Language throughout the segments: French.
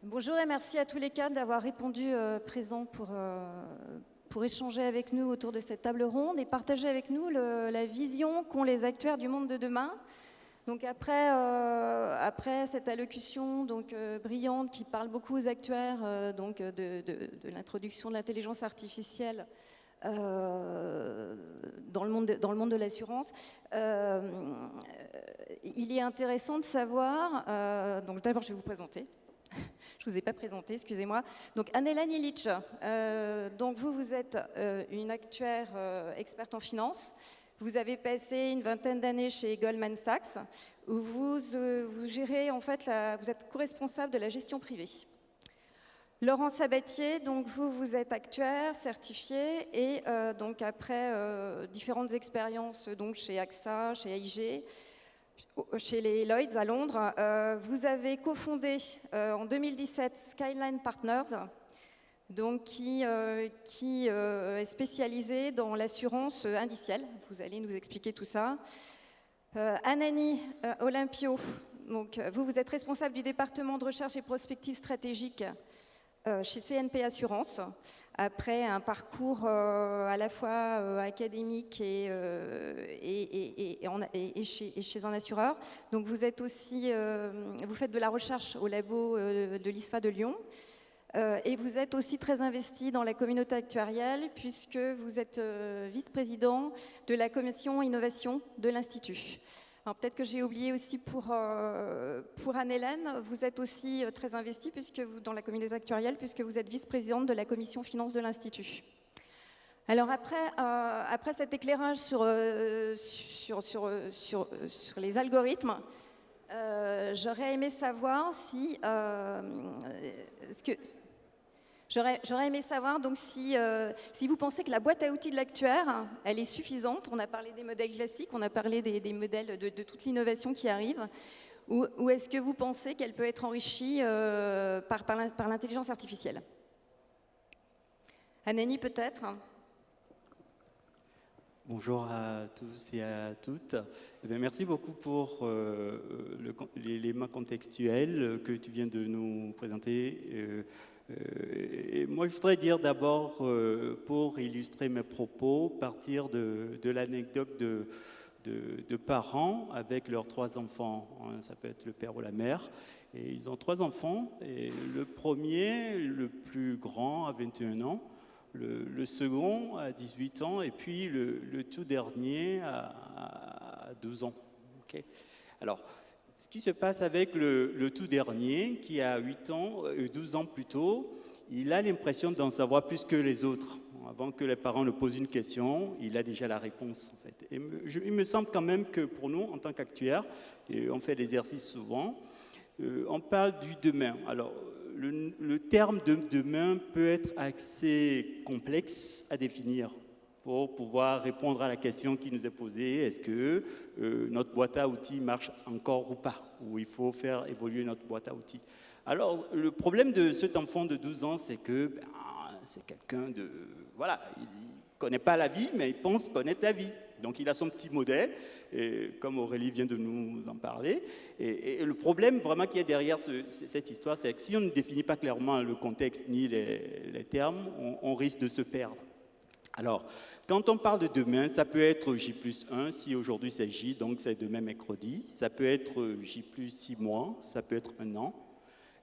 Bonjour et merci à tous les cadres d'avoir répondu présents pour échanger avec nous autour de cette table ronde et partager avec nous la vision qu'ont les actuaires du monde de demain. Donc après cette allocution brillante qui parle beaucoup aux actuaires de l'introduction de l'intelligence artificielle dans le monde de l'assurance, il est intéressant de savoir, donc d'abord je vais vous présenter. Je ne vous ai pas présenté, excusez-moi. Donc Anne-Hélène Illich, donc vous êtes une actuaire experte en finance. Vous avez passé une vingtaine d'années chez Goldman Sachs, où vous gérez en fait, vous êtes co-responsable de la gestion privée. Laurent Sabatier, donc vous êtes actuaire, certifié, et donc après différentes expériences donc chez AXA, chez AIG, chez les Lloyds à Londres, vous avez cofondé en 2017 Skyline Partners, donc qui est spécialisé dans l'assurance indicielle. Vous allez nous expliquer tout ça. Anani Olympio, donc vous êtes responsable du département de recherche et prospective stratégique chez CNP Assurance, après un parcours à la fois académique et chez un assureur. Donc vous êtes aussi, vous faites de la recherche au labo de l'ISFA de Lyon, et vous êtes aussi très investi dans la communauté actuarielle puisque vous êtes vice-président de la commission innovation de l'Institut. Alors peut-être que j'ai oublié aussi pour Anne-Hélène, vous êtes aussi très investie dans la communauté actuarielle puisque vous êtes vice-présidente de la commission finance de l'Institut. Alors après cet éclairage sur les algorithmes, j'aurais aimé savoir J'aurais aimé savoir donc si vous pensez que la boîte à outils de l'actuaire, elle est suffisante. On a parlé des modèles classiques, on a parlé des modèles de toute l'innovation qui arrive. Ou est-ce que vous pensez qu'elle peut être enrichie par l'intelligence artificielle? Anani, peut-être? Bonjour à tous et à toutes. Eh bien, merci beaucoup pour l'élément contextuel que tu viens de nous présenter. Et moi, je voudrais dire d'abord, pour illustrer mes propos, partir de l'anecdote de parents avec leurs 3 enfants. Ça peut être le père ou la mère. Et ils ont 3 enfants. Et le premier, le plus grand, a 21 ans. Le second à 18 ans et puis le tout dernier à 12 ans. Okay. Alors, ce qui se passe avec le tout dernier, qui a 12 ans plus tôt, il a l'impression d'en savoir plus que les autres. Avant que les parents ne posent une question, il a déjà la réponse. En fait. Et il me semble quand même que pour nous, en tant qu'actuaires, et on fait l'exercice souvent, on parle du demain. Alors, le terme de demain peut être assez complexe à définir pour pouvoir répondre à la question qui nous est posée. Est-ce que notre boîte à outils marche encore ou pas? Ou il faut faire évoluer notre boîte à outils? Alors, le problème de cet enfant de 12 ans, c'est que c'est quelqu'un de... Voilà, il ne connaît pas la vie, mais il pense connaître la vie. Donc, il a son petit modèle, et comme Aurélie vient de nous en parler. Et le problème vraiment qu'il y a derrière cette histoire, c'est que si on ne définit pas clairement le contexte ni les termes, on risque de se perdre. Alors, quand on parle de demain, ça peut être J+1, si aujourd'hui c'est J, donc c'est demain mercredi. Ça peut être J+6 mois, ça peut être 1 an.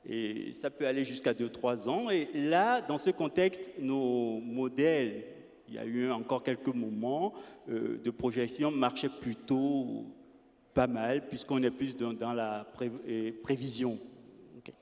Et ça peut aller jusqu'à 2-3 ans. Et là, dans ce contexte, nos modèles, il y a eu encore quelques moments de projection, marchaient plutôt pas mal, puisqu'on est plus dans la prévision. Okay.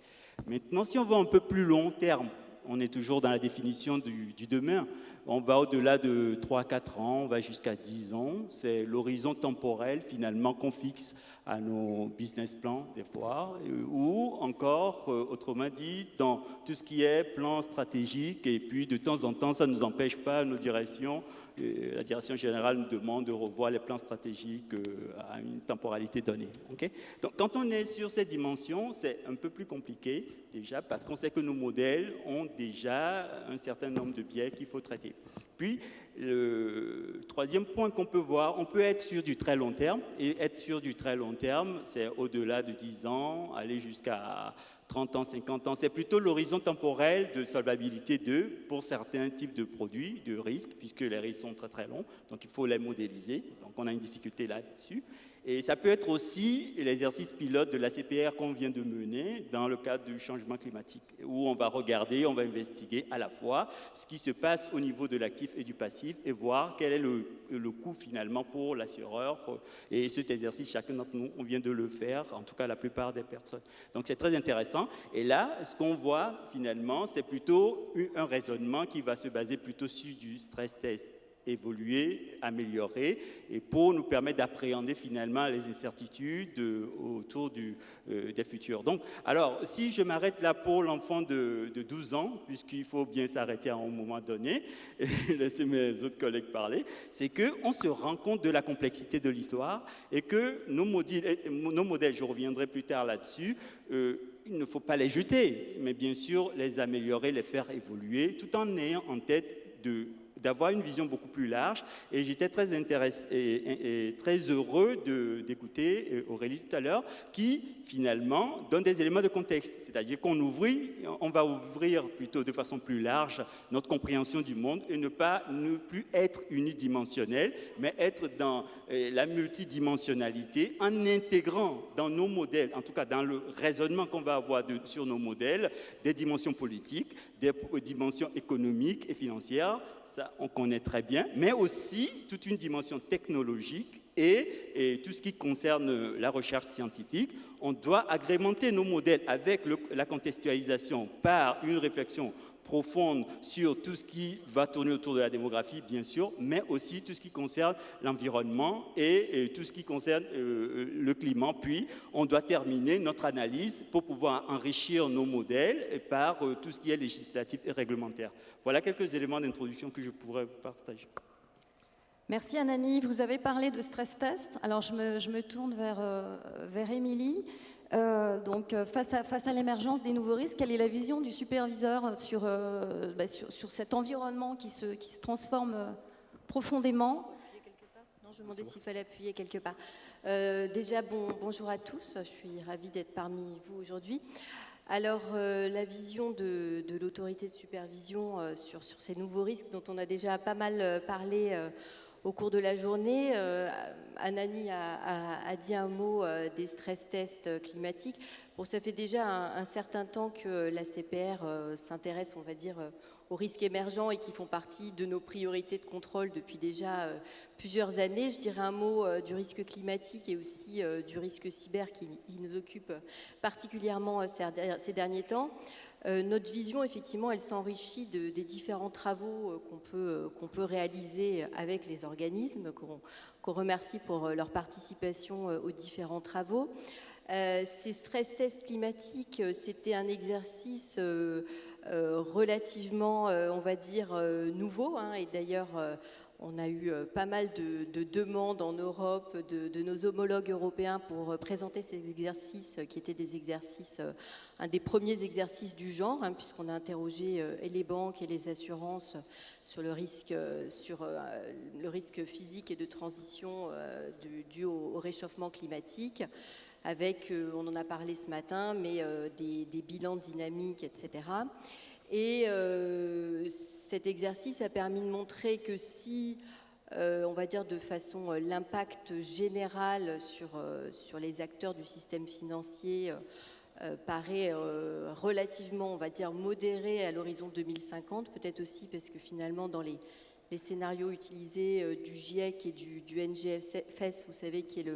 Maintenant, si on va un peu plus long terme, on est toujours dans la définition du demain. On va au-delà de 3-4 ans, on va jusqu'à 10 ans. C'est l'horizon temporel, finalement, qu'on fixe à nos business plans, des fois, ou encore, autrement dit, dans tout ce qui est plan stratégique, et puis de temps en temps, ça ne nous empêche pas, nos directions, la direction générale nous demande de revoir les plans stratégiques à une temporalité donnée. Okay? Donc, quand on est sur cette dimension, c'est un peu plus compliqué, déjà, parce qu'on sait que nos modèles ont déjà un certain nombre de biais qu'il faut traiter. Puis, le troisième point qu'on peut voir, on peut être sur du très long terme, et être sur du très long terme, c'est au-delà de 10 ans, aller jusqu'à 30 ans, 50 ans. C'est plutôt l'horizon temporel de solvabilité pour certains types de produits, de risques, puisque les risques sont très très longs, donc il faut les modéliser. Donc on a une difficulté là-dessus. Et ça peut être aussi l'exercice pilote de la CPR qu'on vient de mener dans le cadre du changement climatique, où on va regarder, on va investiguer à la fois ce qui se passe au niveau de l'actif et du passif et voir quel est le coût finalement pour l'assureur. Et cet exercice, chacun d'entre nous, on vient de le faire, en tout cas la plupart des personnes. Donc c'est très intéressant. Et là, ce qu'on voit finalement, c'est plutôt un raisonnement qui va se baser plutôt sur du stress test évoluer, améliorer, et pour nous permettre d'appréhender finalement les incertitudes autour des futurs. Donc, alors, si je m'arrête là pour l'enfant de 12 ans, puisqu'il faut bien s'arrêter à un moment donné, et laisser mes autres collègues parler, c'est qu'on se rend compte de la complexité de l'histoire et que nos modèles, je reviendrai plus tard là-dessus, il ne faut pas les jeter, mais bien sûr les améliorer, les faire évoluer, tout en ayant en tête d'avoir une vision beaucoup plus large. Et j'étais très intéressé et très heureux d'écouter Aurélie tout à l'heure, qui finalement donne des éléments de contexte. C'est-à-dire on va ouvrir plutôt de façon plus large notre compréhension du monde et ne plus être unidimensionnel, mais être dans la multidimensionnalité en intégrant dans nos modèles, en tout cas dans le raisonnement qu'on va avoir sur nos modèles, des dimensions politiques, des dimensions économiques et financières, ça on connaît très bien, mais aussi toute une dimension technologique et tout ce qui concerne la recherche scientifique. On doit agrémenter nos modèles avec la contextualisation par une réflexion profonde sur tout ce qui va tourner autour de la démographie, bien sûr, mais aussi tout ce qui concerne l'environnement et tout ce qui concerne le climat. Puis, on doit terminer notre analyse pour pouvoir enrichir nos modèles par tout ce qui est législatif et réglementaire. Voilà quelques éléments d'introduction que je pourrais vous partager. Merci Anani. Vous avez parlé de stress test. Alors je me tourne vers Émilie. Donc face à l'émergence des nouveaux risques, quelle est la vision du superviseur sur cet environnement qui se transforme profondément? Non, je me demandais s'il fallait appuyer quelque part. Déjà, bonjour à tous. Je suis ravie d'être parmi vous aujourd'hui. Alors, la vision de l'autorité de supervision sur ces nouveaux risques dont on a déjà pas mal parlé au cours de la journée, Anani a dit un mot des stress tests climatiques. Bon, ça fait déjà un certain temps que la CPR s'intéresse, on va dire, aux risques émergents et qui font partie de nos priorités de contrôle depuis déjà plusieurs années. Je dirais un mot du risque climatique et aussi du risque cyber qui nous occupe particulièrement ces derniers temps. Notre vision, effectivement, elle s'enrichit des différents travaux qu'on peut réaliser avec les organismes, qu'on remercie pour leur participation aux différents travaux. Ces stress tests climatiques, c'était un exercice relativement, on va dire, nouveau, hein, et d'ailleurs, on a eu pas mal de demandes en Europe de nos homologues européens pour présenter ces exercices qui étaient des exercices, un des premiers exercices du genre, hein, puisqu'on a interrogé et les banques et les assurances sur le risque physique et de transition dû au réchauffement climatique, avec, on en a parlé ce matin, mais des bilans dynamiques, etc. Et cet exercice a permis de montrer que si, on va dire de façon, l'impact général sur les acteurs du système financier paraît relativement, on va dire, modéré à l'horizon 2050, peut-être aussi parce que finalement dans les scénarios utilisés du GIEC et du NGFS, vous savez, qui est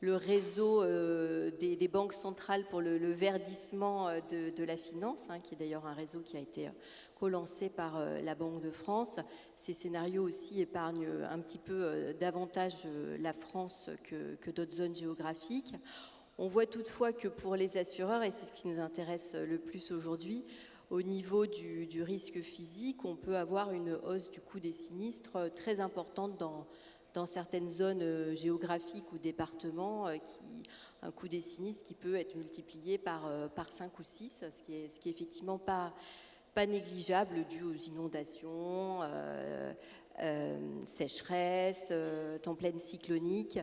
le réseau des banques centrales pour le verdissement de la finance, hein, qui est d'ailleurs un réseau qui a été co-lancé par la Banque de France. Ces scénarios aussi épargnent un petit peu davantage la France que d'autres zones géographiques. On voit toutefois que pour les assureurs, et c'est ce qui nous intéresse le plus aujourd'hui, au niveau du risque physique, on peut avoir une hausse du coût des sinistres très importante dans certaines zones géographiques ou départements, un coût des sinistres qui peut être multiplié par 5 ou 6, ce qui est effectivement pas négligeable dû aux inondations, sécheresses, tempêtes cycloniques.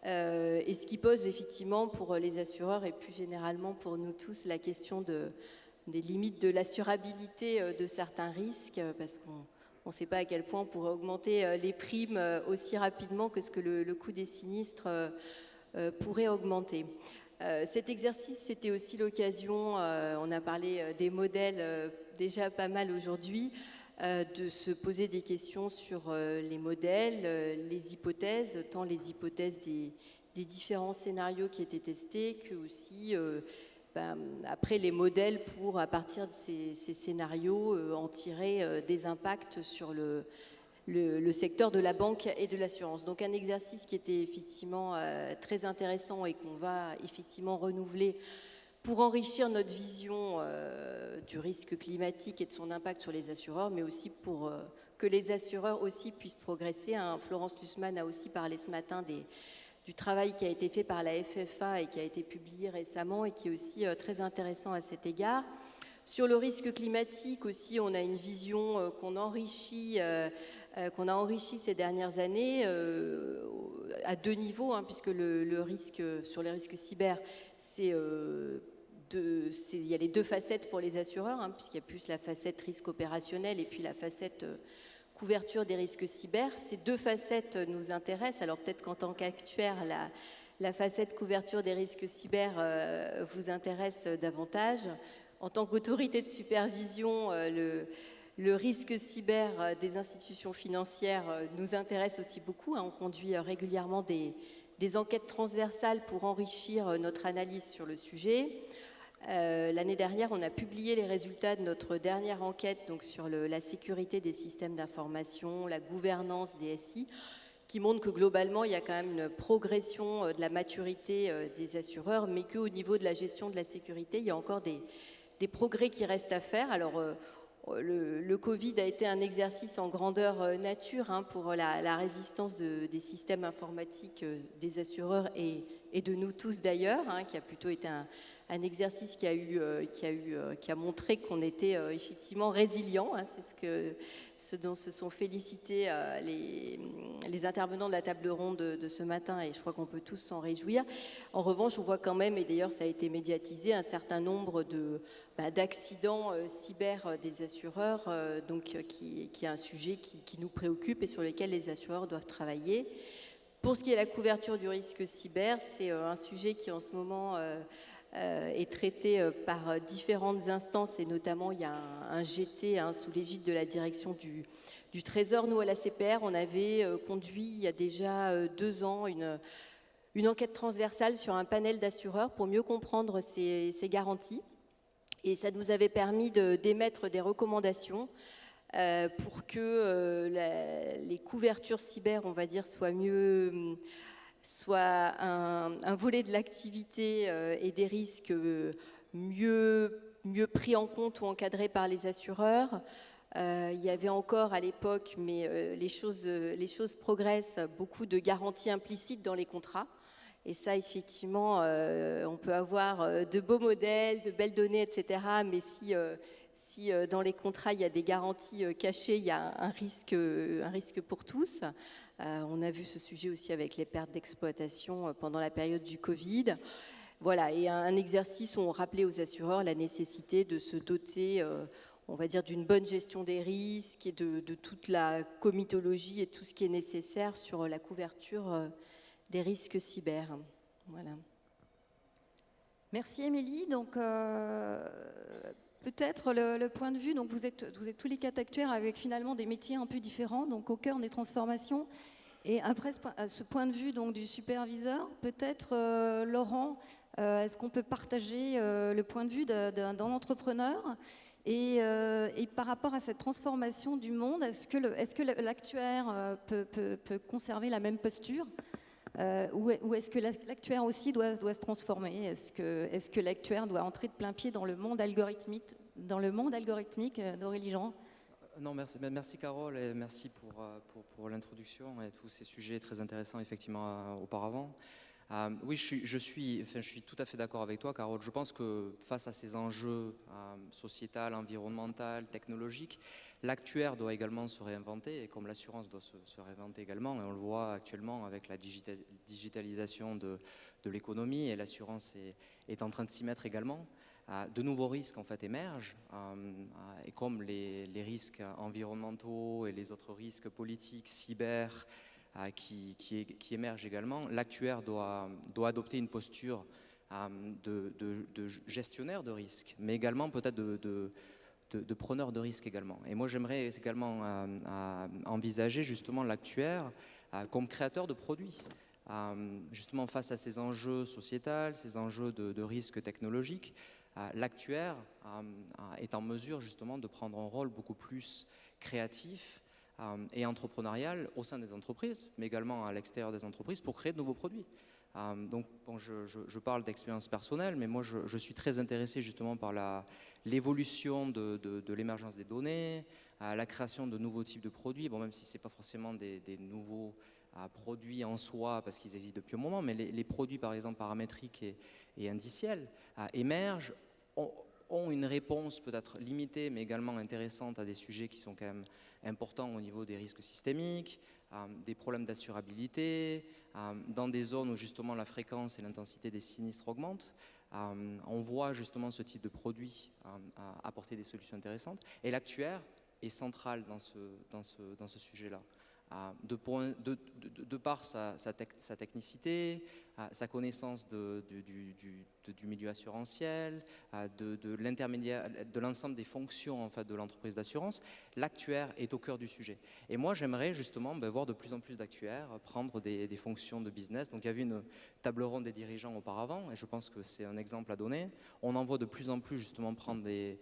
et ce qui pose effectivement pour les assureurs et plus généralement pour nous tous la question des limites de l'assurabilité de certains risques, parce qu'on ne sait pas à quel point on pourrait augmenter les primes aussi rapidement que ce que le coût des sinistres pourrait augmenter. Cet exercice, c'était aussi l'occasion, on a parlé des modèles déjà pas mal aujourd'hui, de se poser des questions sur les modèles, les hypothèses, tant les hypothèses des différents scénarios qui étaient testés, que aussi après les modèles pour, à partir de ces scénarios, en tirer des impacts sur le secteur de la banque et de l'assurance. Donc un exercice qui était effectivement très intéressant et qu'on va effectivement renouveler pour enrichir notre vision du risque climatique et de son impact sur les assureurs, mais aussi pour que les assureurs aussi puissent progresser. Florence Lussmann a aussi parlé ce matin du travail qui a été fait par la FFA et qui a été publié récemment et qui est aussi très intéressant à cet égard. Sur le risque climatique aussi, on a une vision qu'on a enrichie ces dernières années à deux niveaux, puisque le risque, sur les risques cyber, il y a les deux facettes pour les assureurs, puisqu'il y a plus la facette risque opérationnel et puis la facette couverture des risques cyber. Ces deux facettes nous intéressent. Alors peut-être qu'en tant qu'actuaire, la facette couverture des risques cyber vous intéresse davantage. En tant qu'autorité de supervision, le risque cyber des institutions financières nous intéresse aussi beaucoup. On conduit régulièrement des enquêtes transversales pour enrichir notre analyse sur le sujet. L'année dernière, on a publié les résultats de notre dernière enquête donc sur la sécurité des systèmes d'information, la gouvernance des SI, qui montre que globalement, il y a quand même une progression de la maturité des assureurs, mais qu'au niveau de la gestion de la sécurité, il y a encore des progrès qui restent à faire. Alors, le Covid a été un exercice en grandeur nature pour la résistance des systèmes informatiques des assureurs et de nous tous d'ailleurs, qui a plutôt été un exercice qui a montré qu'on était effectivement résilient. C'est ce dont se sont félicités les intervenants de la table ronde de ce matin, et je crois qu'on peut tous s'en réjouir. En revanche, on voit quand même, et d'ailleurs ça a été médiatisé, un certain nombre d'accidents cyber des assureurs, qui est un sujet qui nous préoccupe et sur lequel les assureurs doivent travailler. Pour ce qui est de la couverture du risque cyber, c'est un sujet qui en ce moment est traité par différentes instances, et notamment il y a un GT sous l'égide de la direction du Trésor. Nous, à la CPR, on avait conduit il y a déjà 2 ans une enquête transversale sur un panel d'assureurs pour mieux comprendre ces garanties, et ça nous avait permis d'émettre des recommandations pour que les couvertures cyber, on va dire, soit un volet de l'activité et des risques mieux pris en compte ou encadrés par les assureurs. Il y avait encore à l'époque, mais les choses progressent, beaucoup de garanties implicites dans les contrats. Et ça, effectivement, on peut avoir de beaux modèles, de belles données, etc. Mais si dans les contrats, il y a des garanties cachées, il y a un risque pour tous. On a vu ce sujet aussi avec les pertes d'exploitation pendant la période du Covid. Voilà, et un exercice où on rappelait aux assureurs la nécessité de se doter, on va dire, d'une bonne gestion des risques et de toute la comitologie et tout ce qui est nécessaire sur la couverture des risques cyber. Voilà. Merci Émilie. Donc peut-être le point de vue, donc vous êtes tous les 4 actuaires avec finalement des métiers un peu différents, donc au cœur des transformations. Et après ce point de vue donc du superviseur, peut-être Laurent, est-ce qu'on peut partager le point de vue d'un entrepreneur et par rapport à cette transformation du monde, est-ce que l'actuaire peut conserver la même posture ou est-ce que l'actuaire aussi doit se transformer? Est-ce que l'actuaire doit entrer de plein pied dans le monde algorithmique d'Aurélie Jean? Non, merci Carole, et merci pour l'introduction et tous ces sujets très intéressants effectivement auparavant. Oui, je suis tout à fait d'accord avec toi, Carole. Je pense que face à ces enjeux sociétals, environnementaux, technologiques, l'actuaire doit également se réinventer, et comme l'assurance doit se réinventer également, et on le voit actuellement avec la digitalisation de l'économie, et l'assurance est en train de s'y mettre également. De nouveaux risques en fait émergent, et comme les risques environnementaux et les autres risques politiques, cyber, qui émergent également, l'actuaire doit adopter une posture de gestionnaire de risque, mais également peut-être de preneur de risque également. Et moi j'aimerais également envisager justement l'actuaire comme créateur de produits. Justement face à ces enjeux sociétals, ces enjeux de risques technologiques, l'actuaire est en mesure justement de prendre un rôle beaucoup plus créatif et entrepreneurial au sein des entreprises, mais également à l'extérieur des entreprises pour créer de nouveaux produits. Donc bon, je parle d'expérience personnelle, mais moi je suis très intéressé justement par l'évolution de l'émergence des données, la création de nouveaux types de produits, bon, même si ce n'est pas forcément des nouveaux produits en soi parce qu'ils existent depuis un moment, mais les produits par exemple paramétriques et indiciels émergent, ont une réponse peut-être limitée mais également intéressante à des sujets qui sont quand même importants au niveau des risques systémiques, des problèmes d'assurabilité, dans des zones où justement la fréquence et l'intensité des sinistres augmentent. On voit justement ce type de produit apporter des solutions intéressantes, et l'actuaire est central dans ce sujet-là. De par sa technicité, sa connaissance du milieu assurantiel, de l'ensemble des fonctions en fait, de l'entreprise d'assurance, l'actuaire est au cœur du sujet. Et moi, j'aimerais justement voir de plus en plus d'actuaires prendre des fonctions de business. Donc, il y avait une table ronde des dirigeants auparavant, et je pense que c'est un exemple à donner. On en voit de plus en plus justement prendre des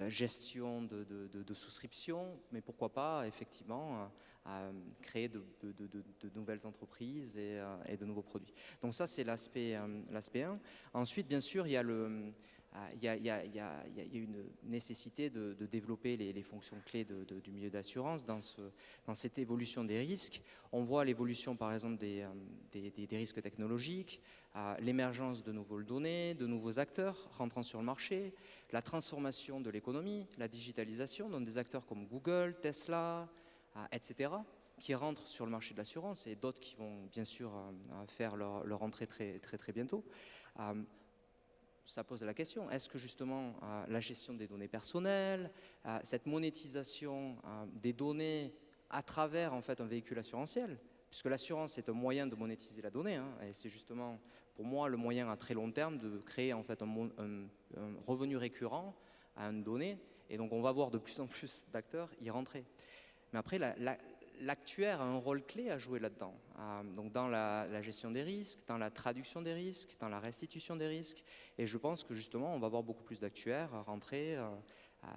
gestions de souscription, mais pourquoi pas effectivement créer de nouvelles entreprises et de nouveaux produits. Donc ça, c'est l'aspect 1. Ensuite, bien sûr, il y a une nécessité de développer les fonctions clés du milieu d'assurance dans cette évolution des risques. On voit l'évolution, par exemple, des risques technologiques, l'émergence de nouvelles données, de nouveaux acteurs rentrant sur le marché, la transformation de l'économie, la digitalisation, donc des acteurs comme Google, Tesla, etc., qui rentrent sur le marché de l'assurance, et d'autres qui vont bien sûr faire leur entrée très, très, très bientôt. Ça pose la question, est-ce que justement la gestion des données personnelles, cette monétisation des données à travers en fait un véhicule assurantiel, puisque l'assurance est un moyen de monétiser la donnée, et c'est justement pour moi le moyen à très long terme de créer en fait un revenu récurrent à une donnée, et donc on va voir de plus en plus d'acteurs y rentrer. Mais après, l'actuaire a un rôle clé à jouer là-dedans, donc dans la gestion des risques, dans la traduction des risques, dans la restitution des risques, et je pense que justement on va voir beaucoup plus d'actuaires rentrer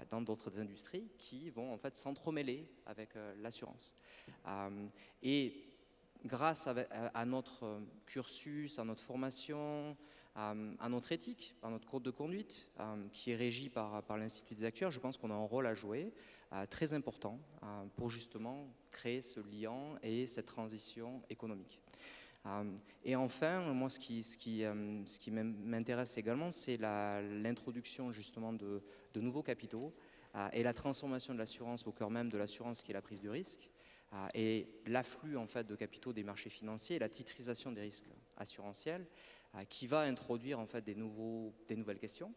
dans d'autres industries qui vont en fait s'entremêler avec l'assurance. Et grâce à notre cursus, à notre formation, à notre éthique, à notre code de conduite qui est régi par l'Institut des actuaires, je pense qu'on a un rôle à jouer très important pour justement créer ce lien et cette transition économique. Et enfin, moi ce qui m'intéresse également, c'est l'introduction justement de nouveaux capitaux et la transformation de l'assurance au cœur même de l'assurance qui est la prise de risque. Et l'afflux en fait de capitaux des marchés financiers et la titrisation des risques assurantiels qui va introduire en fait des nouvelles questions,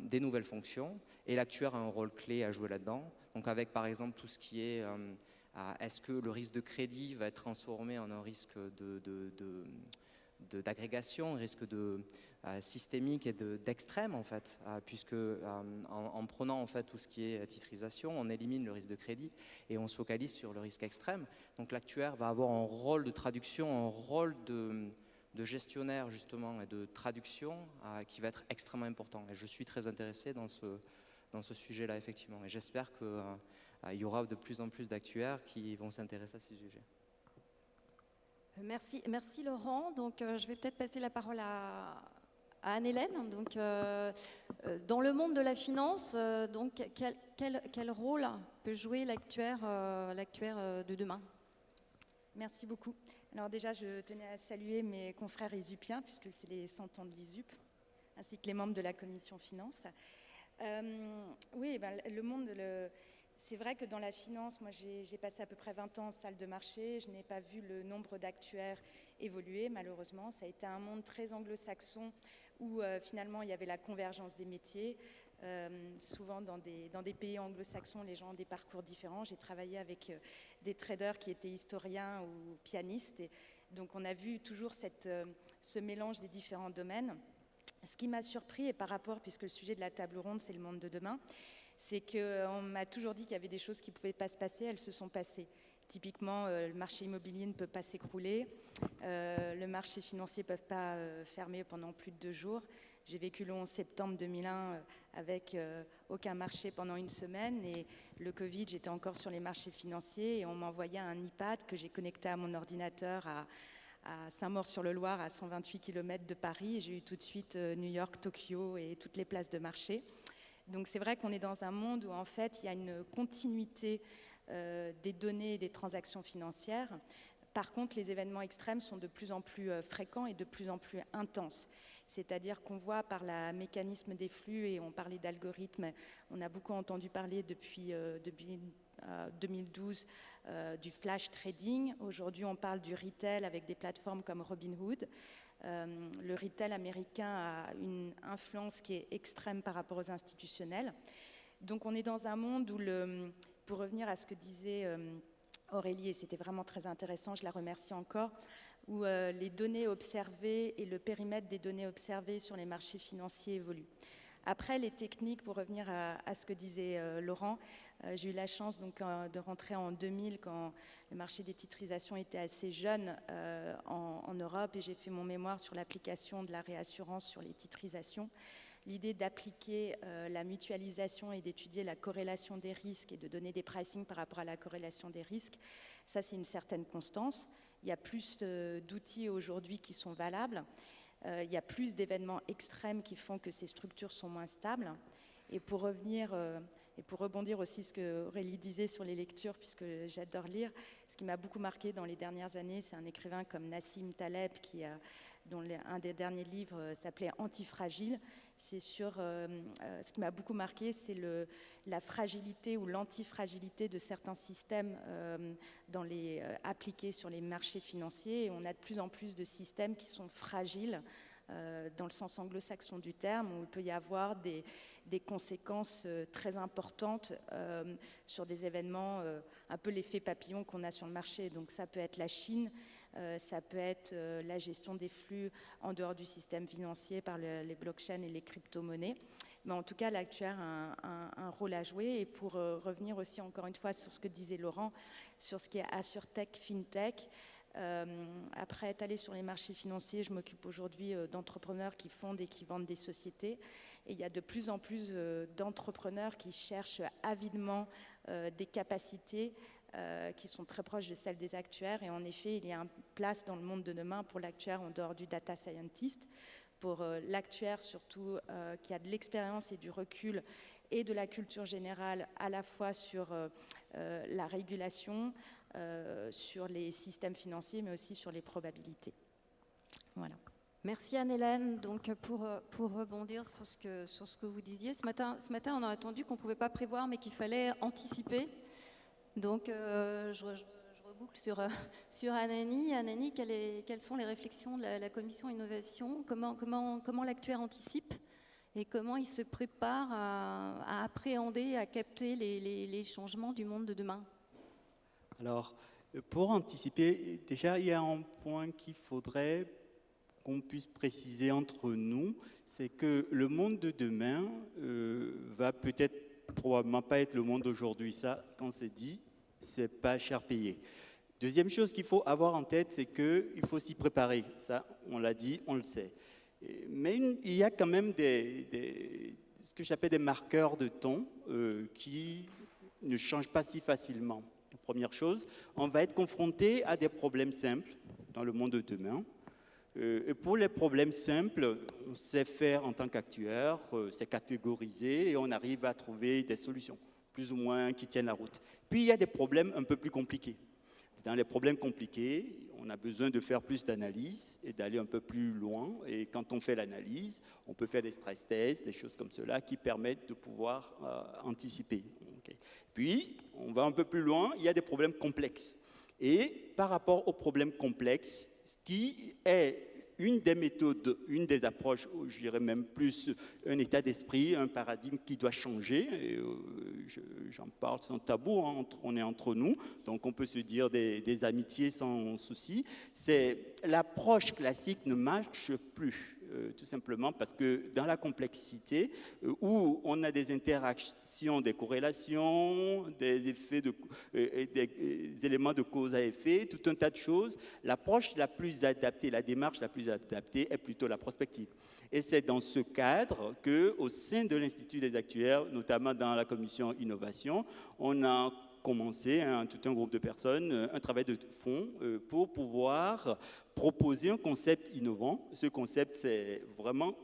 des nouvelles fonctions, et l'actuaire a un rôle clé à jouer là-dedans. Donc avec par exemple tout ce qui est est-ce que le risque de crédit va être transformé en un risque d'agrégation, un risque systémique et d'extrême en fait, puisque en prenant en fait tout ce qui est titrisation, on élimine le risque de crédit et on se focalise sur le risque extrême. Donc l'actuaire va avoir un rôle de traduction, un rôle de gestionnaire justement et de traduction qui va être extrêmement important. Et je suis très intéressé dans ce sujet-là effectivement. Et j'espère qu'il y aura de plus en plus d'actuaires qui vont s'intéresser à ces sujets. Merci Laurent. Donc je vais peut-être passer la parole à Anne-Hélène. Donc dans le monde de la finance, donc quel rôle peut jouer l'actuaire de demain ? Merci beaucoup. Alors déjà, je tenais à saluer mes confrères isupiens, puisque c'est les 100 ans de l'ISUP, ainsi que les membres de la commission finance. Oui, le monde, c'est vrai que dans la finance, moi j'ai passé à peu près 20 ans en salle de marché, je n'ai pas vu le nombre d'actuaires évoluer, malheureusement. Ça a été un monde très anglo-saxon où finalement il y avait la convergence des métiers. Souvent dans des pays anglo-saxons, les gens ont des parcours différents. J'ai travaillé avec des traders qui étaient historiens ou pianistes. Et donc on a vu toujours ce mélange des différents domaines. Ce qui m'a surpris, et par rapport, puisque le sujet de la table ronde, c'est le monde de demain, c'est qu'on m'a toujours dit qu'il y avait des choses qui ne pouvaient pas se passer, elles se sont passées. Typiquement, le marché immobilier ne peut pas s'écrouler, le marché financier ne peut pas fermer pendant plus de 2 jours. J'ai vécu le 11 septembre 2001 avec aucun marché pendant une semaine, et le Covid, j'étais encore sur les marchés financiers, et on m'envoyait un iPad que j'ai connecté à mon ordinateur à Saint-Maur-sur-le-Loir, à 128 km de Paris, et j'ai eu tout de suite New York, Tokyo et toutes les places de marché. Donc c'est vrai qu'on est dans un monde où en fait il y a une continuité des données et des transactions financières. Par contre, les événements extrêmes sont de plus en plus fréquents et de plus en plus intenses. C'est-à-dire qu'on voit par le mécanisme des flux, et on parlait d'algorithmes, on a beaucoup entendu parler depuis 2012 du flash trading. Aujourd'hui, on parle du retail avec des plateformes comme Robinhood. Le retail américain a une influence qui est extrême par rapport aux institutionnels. Donc on est dans un monde où, pour revenir à ce que disait Aurélie, et c'était vraiment très intéressant, je la remercie encore, où les données observées et le périmètre des données observées sur les marchés financiers évoluent. Après, les techniques, pour revenir à ce que disait Laurent, j'ai eu la chance donc, de rentrer en 2000 quand le marché des titrisations était assez jeune en Europe, et j'ai fait mon mémoire sur l'application de la réassurance sur les titrisations. L'idée d'appliquer la mutualisation et d'étudier la corrélation des risques et de donner des pricing par rapport à la corrélation des risques, ça c'est une certaine constance. Il y a plus d'outils aujourd'hui qui sont valables. Il y a plus d'événements extrêmes qui font que ces structures sont moins stables. Et pour revenir et pour rebondir aussi ce que Aurélie disait sur les lectures, puisque j'adore lire, ce qui m'a beaucoup marqué dans les dernières années, c'est un écrivain comme Nassim Taleb dont un des derniers livres s'appelait Antifragile. C'est sur ce qui m'a beaucoup marqué, c'est la fragilité ou l'antifragilité de certains systèmes appliqués sur les marchés financiers. Et on a de plus en plus de systèmes qui sont fragiles dans le sens anglo-saxon du terme, où il peut y avoir des conséquences très importantes sur des événements, un peu l'effet papillon qu'on a sur le marché. Donc ça peut être la Chine, ça peut être la gestion des flux en dehors du système financier par les blockchains et les crypto-monnaies. Mais en tout cas, l'actuaire a un rôle à jouer. Et pour revenir aussi encore une fois sur ce que disait Laurent, sur ce qui est AssurTech, FinTech, après être allé sur les marchés financiers, je m'occupe aujourd'hui d'entrepreneurs qui fondent et qui vendent des sociétés. Et il y a de plus en plus d'entrepreneurs qui cherchent avidement des capacités qui sont très proches de celles des actuaires. Et en effet, il y a une place dans le monde de demain pour l'actuaire en dehors du data scientist, pour l'actuaire surtout qui a de l'expérience et du recul et de la culture générale à la fois sur la régulation, sur les systèmes financiers, mais aussi sur les probabilités. Voilà. Merci Anne-Hélène. Donc pour rebondir sur ce que vous disiez, ce matin on a entendu qu'on ne pouvait pas prévoir mais qu'il fallait anticiper. Donc je reboucle sur Anani. Anani, quelles sont les réflexions de la commission innovation? Comment l'actuaire anticipe et comment il se prépare à appréhender, à capter les changements du monde de demain? Alors, pour anticiper, déjà il y a un point qu'il faudrait qu'on puisse préciser entre nous, c'est que le monde de demain va peut-être probablement pas être le monde d'aujourd'hui. Ça, quand c'est dit, c'est pas cher payé. Deuxième chose qu'il faut avoir en tête, c'est qu'il faut s'y préparer. Ça, on l'a dit, on le sait. Mais il y a quand même ce que j'appelle des marqueurs de ton qui ne changent pas si facilement. Première chose, on va être confronté à des problèmes simples dans le monde de demain. Et pour les problèmes simples, on sait faire en tant qu'actuaire, c'est catégoriser et on arrive à trouver des solutions, plus ou moins qui tiennent la route. Puis il y a des problèmes un peu plus compliqués. Dans les problèmes compliqués, on a besoin de faire plus d'analyse et d'aller un peu plus loin. Et quand on fait l'analyse, on peut faire des stress tests, des choses comme cela qui permettent de pouvoir anticiper. Okay. Puis, on va un peu plus loin, il y a des problèmes complexes. Et par rapport aux problèmes complexes, ce qui est une des méthodes, une des approches, je dirais même plus un état d'esprit, un paradigme qui doit changer. J'en parle sans tabou, hein, on est entre nous, donc on peut se dire des amitiés sans souci. C'est l'approche classique ne marche plus. Tout simplement parce que dans la complexité, où on a des interactions, des corrélations, des effets, des éléments de cause à effet, tout un tas de choses, l'approche la plus adaptée, la démarche la plus adaptée est plutôt la prospective. Et c'est dans ce cadre qu'au sein de l'Institut des actuaires, notamment dans la commission innovation, on a commencé, tout un groupe de personnes, un travail de fond pour pouvoir proposer un concept innovant. Ce concept, c'est vraiment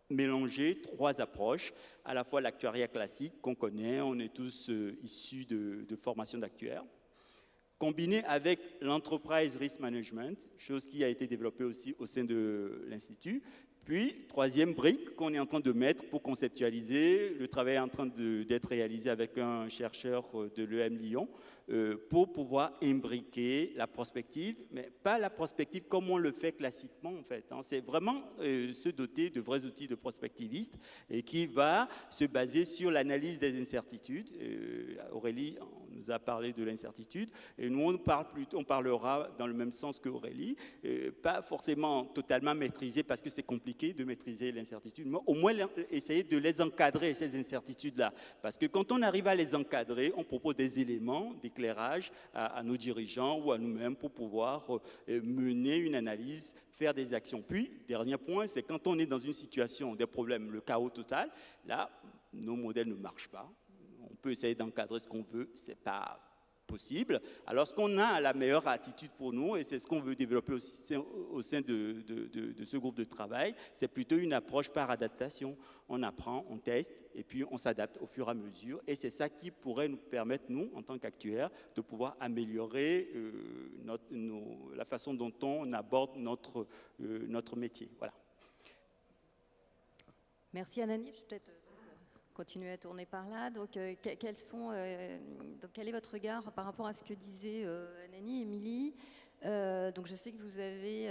mélanger 3 approches, à la fois l'actuariat classique qu'on connaît, on est tous issus de formation d'actuaires, combiné avec l'enterprise risk management, chose qui a été développée aussi au sein de l'Institut. Puis, 3e brique qu'on est en train de mettre pour conceptualiser, le travail est en train d'être réalisé avec un chercheur de l'EM Lyon, pour pouvoir imbriquer la prospective, mais pas la prospective comme on le fait classiquement en fait. Hein. C'est vraiment se doter de vrais outils de prospectivistes et qui va se baser sur l'analyse des incertitudes. Aurélie nous a parlé de l'incertitude et nous on parlera dans le même sens qu'Aurélie, pas forcément totalement maîtrisé parce que c'est compliqué de maîtriser l'incertitude, mais au moins essayer de les encadrer, ces incertitudes-là. Parce que quand on arrive à les encadrer, on propose des éléments d'éclairage à nos dirigeants ou à nous-mêmes pour pouvoir mener une analyse, faire des actions. Puis, dernier point, c'est quand on est dans une situation, des problèmes, le chaos total, là, nos modèles ne marchent pas. On peut essayer d'encadrer ce qu'on veut, ce n'est pas possible. Alors, ce qu'on a la meilleure attitude pour nous, et c'est ce qu'on veut développer aussi au sein de ce groupe de travail, c'est plutôt une approche par adaptation. On apprend, on teste, et puis on s'adapte au fur et à mesure. Et c'est ça qui pourrait nous permettre, nous, en tant qu'actuaires, de pouvoir améliorer la façon dont on aborde notre métier. Voilà. Merci Anani. Je vais peut-être continuer à tourner par là. Donc, quel est votre regard par rapport à ce que disait Anani, Émilie? Donc, je sais que vous avez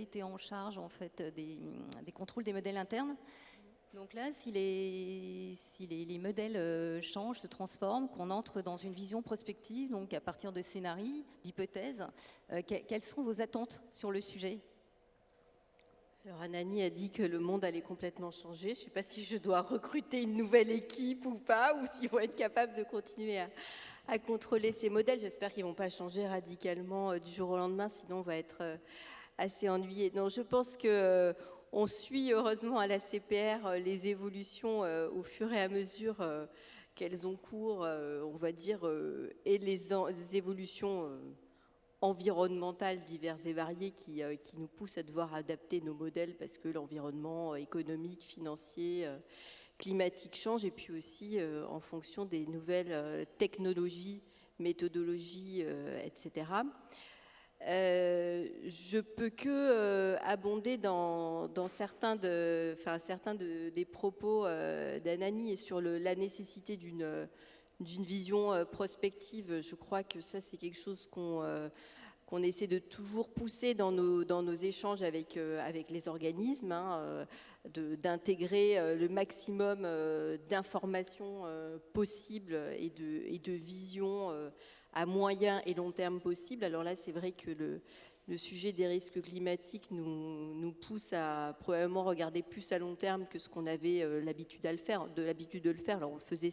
été en charge en fait des contrôles des modèles internes. Donc là, si les modèles changent, se transforment, qu'on entre dans une vision prospective, donc à partir de scénarios, d'hypothèses, quelles sont vos attentes sur le sujet? Alors Anani a dit que le monde allait complètement changer. Je ne sais pas si je dois recruter une nouvelle équipe ou pas, ou s'ils vont être capables de continuer à contrôler ces modèles. J'espère qu'ils ne vont pas changer radicalement du jour au lendemain, sinon on va être assez ennuyé. Non, je pense qu'on suit heureusement à la CPR les évolutions au fur et à mesure qu'elles ont cours, on va dire, et les évolutions environnementales diverses et variées qui nous poussent à devoir adapter nos modèles parce que l'environnement économique, financier, climatique change, et puis aussi en fonction des nouvelles technologies, méthodologies, etc. Je peux que abonder dans certains des propos d'Anani et sur la nécessité d'une vision prospective. Je crois que ça, c'est quelque chose qu'on essaie de toujours pousser dans nos échanges avec les organismes, d'intégrer le maximum d'informations possibles et de visions à moyen et long terme possible. Alors là, c'est vrai que le sujet des risques climatiques nous pousse à probablement regarder plus à long terme que ce qu'on avait l'habitude de le faire. Alors on le faisait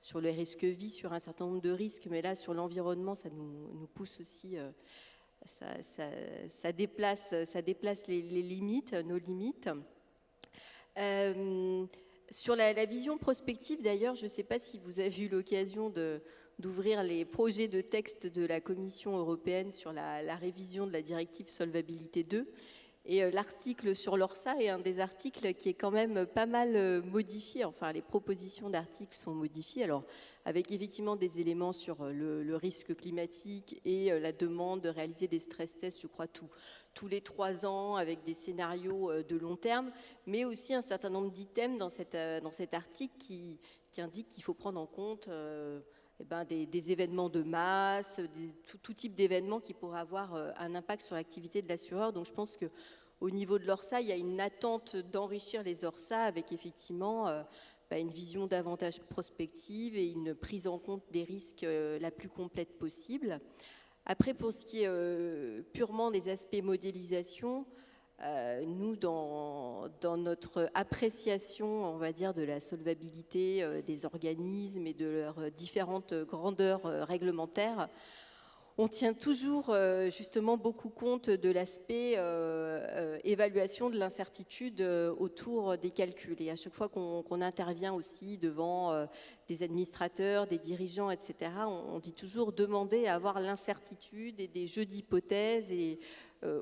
sur les risques vie, sur un certain nombre de risques, mais là, sur l'environnement, ça nous pousse aussi, ça déplace les limites, nos limites. Sur la vision prospective, d'ailleurs, je ne sais pas si vous avez eu l'occasion d'ouvrir les projets de texte de la Commission européenne sur la révision de la directive Solvabilité 2. Et l'article sur l'ORSA est un des articles qui est quand même pas mal modifié. Enfin, les propositions d'articles sont modifiées. Alors, avec effectivement des éléments sur le risque climatique et la demande de réaliser des stress tests, je crois, tous les 3 ans, avec des scénarios de long terme, mais aussi un certain nombre d'items dans cet article qui indique qu'il faut prendre en compte des événements de masse, tout type d'événements qui pourraient avoir un impact sur l'activité de l'assureur. Donc je pense qu'au niveau de l'ORSA, il y a une attente d'enrichir les ORSA avec effectivement une vision davantage prospective et une prise en compte des risques la plus complète possible. Après, pour ce qui est purement des aspects modélisation, nous, dans notre appréciation, on va dire, de la solvabilité des organismes et de leurs différentes grandeurs réglementaires, on tient toujours justement beaucoup compte de l'aspect évaluation de l'incertitude autour des calculs. Et à chaque fois qu'on intervient aussi devant des administrateurs, des dirigeants, etc., on dit toujours demander à avoir l'incertitude et des jeux d'hypothèses et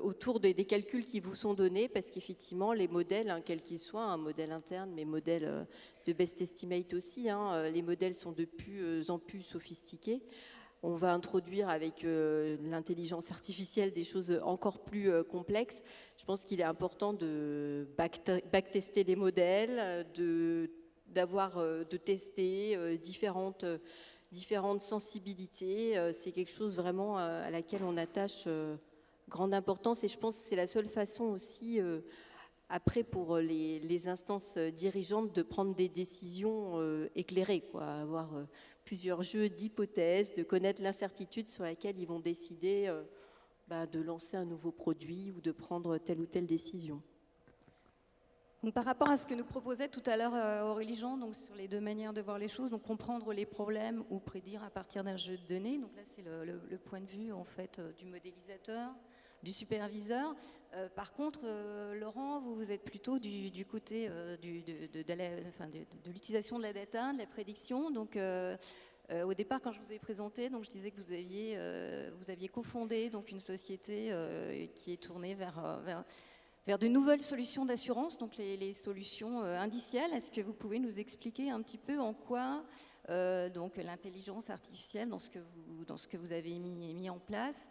autour des calculs qui vous sont donnés, parce qu'effectivement, les modèles, quels qu'ils soient, un modèle interne, mais modèle de best estimate aussi, les modèles sont de plus en plus sophistiqués. On va introduire avec l'intelligence artificielle des choses encore plus complexes. Je pense qu'il est important de backtester les modèles, de tester différentes sensibilités. C'est quelque chose vraiment à laquelle on attache grande importance, et je pense que c'est la seule façon aussi après pour les instances dirigeantes de prendre des décisions éclairées, avoir plusieurs jeux d'hypothèses, de connaître l'incertitude sur laquelle ils vont décider de lancer un nouveau produit ou de prendre telle ou telle décision. Donc, par rapport à ce que nous proposait tout à l'heure Aurélie Jean, donc sur les 2 manières de voir les choses, donc comprendre les problèmes ou prédire à partir d'un jeu de données. Donc là, c'est le point de vue en fait du modélisateur, du superviseur. Par contre, Laurent, vous êtes plutôt du côté de l'utilisation de la data, de la prédiction. Donc, au départ, quand je vous ai présenté, donc je disais que vous aviez cofondé donc une société qui est tournée vers de nouvelles solutions d'assurance, donc les solutions indicielles. Est-ce que vous pouvez nous expliquer un petit peu en quoi donc l'intelligence artificielle, dans ce que vous avez mis en place,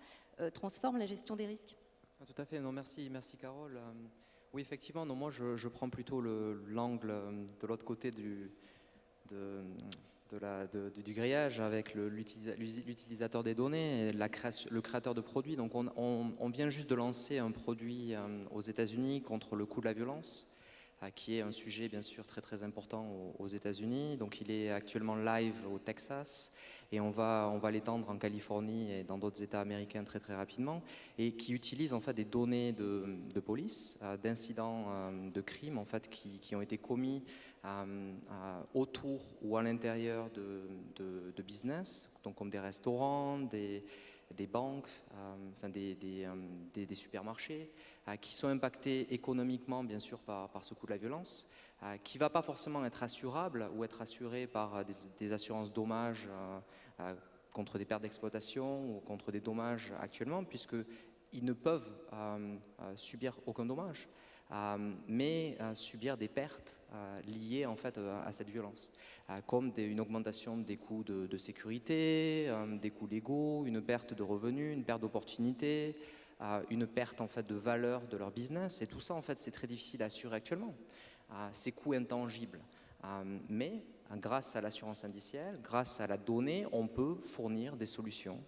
transforme la gestion des risques? Tout à fait, non, merci Carole. Oui, effectivement, non, moi je prends plutôt l'angle de l'autre côté du grillage avec l'utilisateur des données et le créateur de produits. Donc on vient juste de lancer un produit aux États-Unis contre le coût de la violence, qui est un sujet bien sûr très très important aux États-Unis. Donc il est actuellement live au Texas et on va l'étendre en Californie et dans d'autres États américains très très rapidement, et qui utilise en fait des données de police, d'incidents de crimes en fait qui ont été commis autour ou à l'intérieur de business, donc comme des restaurants, des banques, des supermarchés, qui sont impactés économiquement bien sûr par ce coût de la violence, qui ne va pas forcément être assurable ou être assuré par des assurances dommages contre des pertes d'exploitation ou contre des dommages actuellement, puisqu'ils ne peuvent subir aucun dommage, mais subir des pertes liées en fait à cette violence, comme une augmentation des coûts de sécurité, des coûts légaux, une perte de revenus, une perte d'opportunités, une perte en fait de valeur de leur business, et tout ça en fait c'est très difficile à assurer actuellement, ces coûts intangibles, mais grâce à l'assurance indicielle, grâce à la donnée, on peut fournir des solutions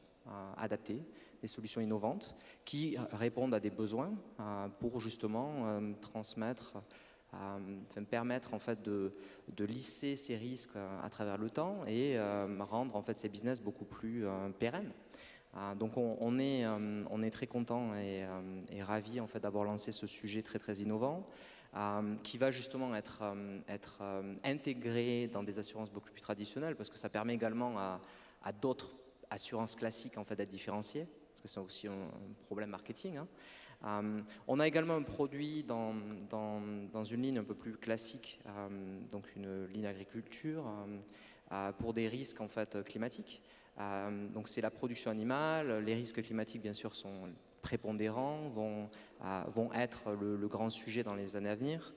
adaptées, des solutions innovantes qui répondent à des besoins pour justement permettre en fait de lisser ces risques à travers le temps et rendre en fait ces business beaucoup plus pérennes. Donc on est très content et ravi en fait d'avoir lancé ce sujet très très innovant, qui va justement être intégré dans des assurances beaucoup plus traditionnelles, parce que ça permet également à d'autres assurances classiques en fait d'être différenciées, parce que c'est aussi un problème marketing, On a également un produit dans une ligne un peu plus classique, donc une ligne agriculture, pour des risques en fait climatiques. Donc c'est la production animale, les risques climatiques bien sûr sont prépondérants, vont être le grand sujet dans les années à venir.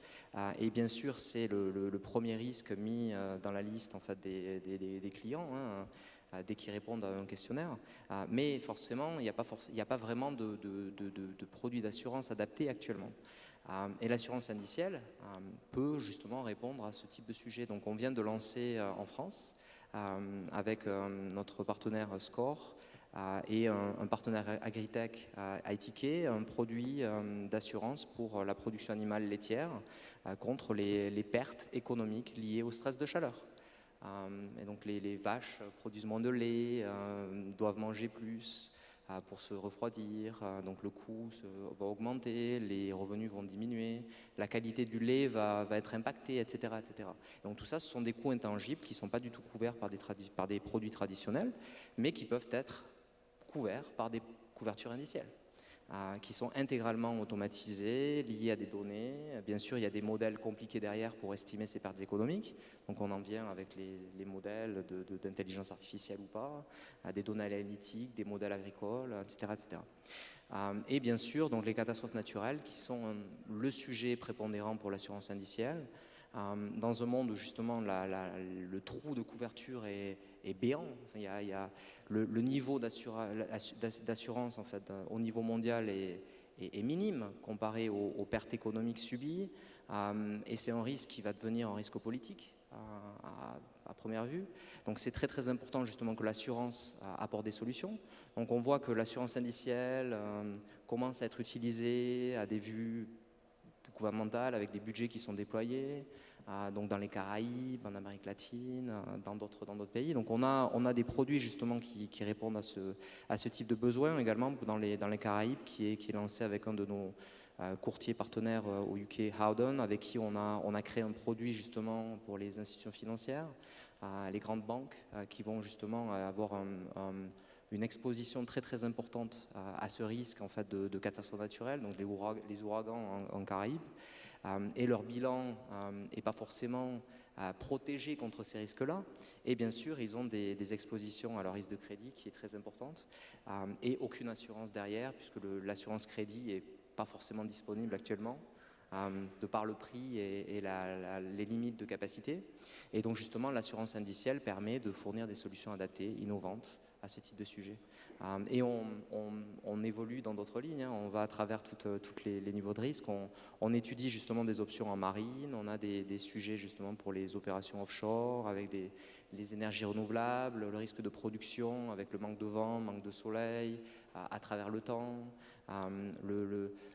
Et bien sûr c'est le premier risque mis dans la liste en fait des clients, dès qu'ils répondent à un questionnaire. Mais forcément, il n'y a pas vraiment de produits d'assurance adaptés actuellement. Et l'assurance indicielle peut justement répondre à ce type de sujet. Donc on vient de lancer en France, avec notre partenaire SCOR et un partenaire Agritech ITK, un produit d'assurance pour la production animale laitière contre les pertes économiques liées au stress de chaleur. Et donc les vaches produisent moins de lait, doivent manger plus pour se refroidir, donc le coût va augmenter, les revenus vont diminuer, la qualité du lait va être impactée, etc., etc. Donc tout ça, ce sont des coûts intangibles qui ne sont pas du tout couverts par des produits traditionnels, mais qui peuvent être couverts par des couvertures indicielles, qui sont intégralement automatisées, liées à des données. Bien sûr, il y a des modèles compliqués derrière pour estimer ces pertes économiques. Donc on en vient avec les modèles d'intelligence artificielle ou pas, des données analytiques, des modèles agricoles, etc. etc. Et bien sûr, donc les catastrophes naturelles qui sont le sujet prépondérant pour l'assurance indicielle. Dans un monde où justement le trou de couverture est béant, il y a le niveau d'assurance en fait, au niveau mondial est minime comparé aux pertes économiques subies, et c'est un risque qui va devenir un risque politique à première vue. Donc c'est très très important justement que l'assurance apporte des solutions. Donc on voit que l'assurance indicielle commence à être utilisée à des vues gouvernementales avec des budgets qui sont déployés, donc dans les Caraïbes, en Amérique latine, dans d'autres pays. Donc on a des produits justement qui répondent à ce type de besoin également dans les Caraïbes, qui est lancé avec un de nos courtiers partenaires au UK, Howden, avec qui on a créé un produit justement pour les institutions financières, les grandes banques qui vont justement avoir une exposition très très importante à ce risque en fait de catastrophes naturelles, donc les ouragans en Caraïbes, et leur bilan n'est pas forcément protégé contre ces risques-là. Et bien sûr, ils ont des expositions à leur risque de crédit qui est très importante, et aucune assurance derrière, puisque l'assurance crédit n'est pas forcément disponible actuellement, de par le prix et les limites de capacité. Et donc justement, l'assurance indicielle permet de fournir des solutions adaptées, innovantes, à ce type de sujet. Et on évolue dans d'autres lignes, on va à travers tous les niveaux de risque, on étudie justement des options en marine, on a des sujets justement pour les opérations offshore, avec les énergies renouvelables, le risque de production, avec le manque de vent, manque de soleil, à travers le temps,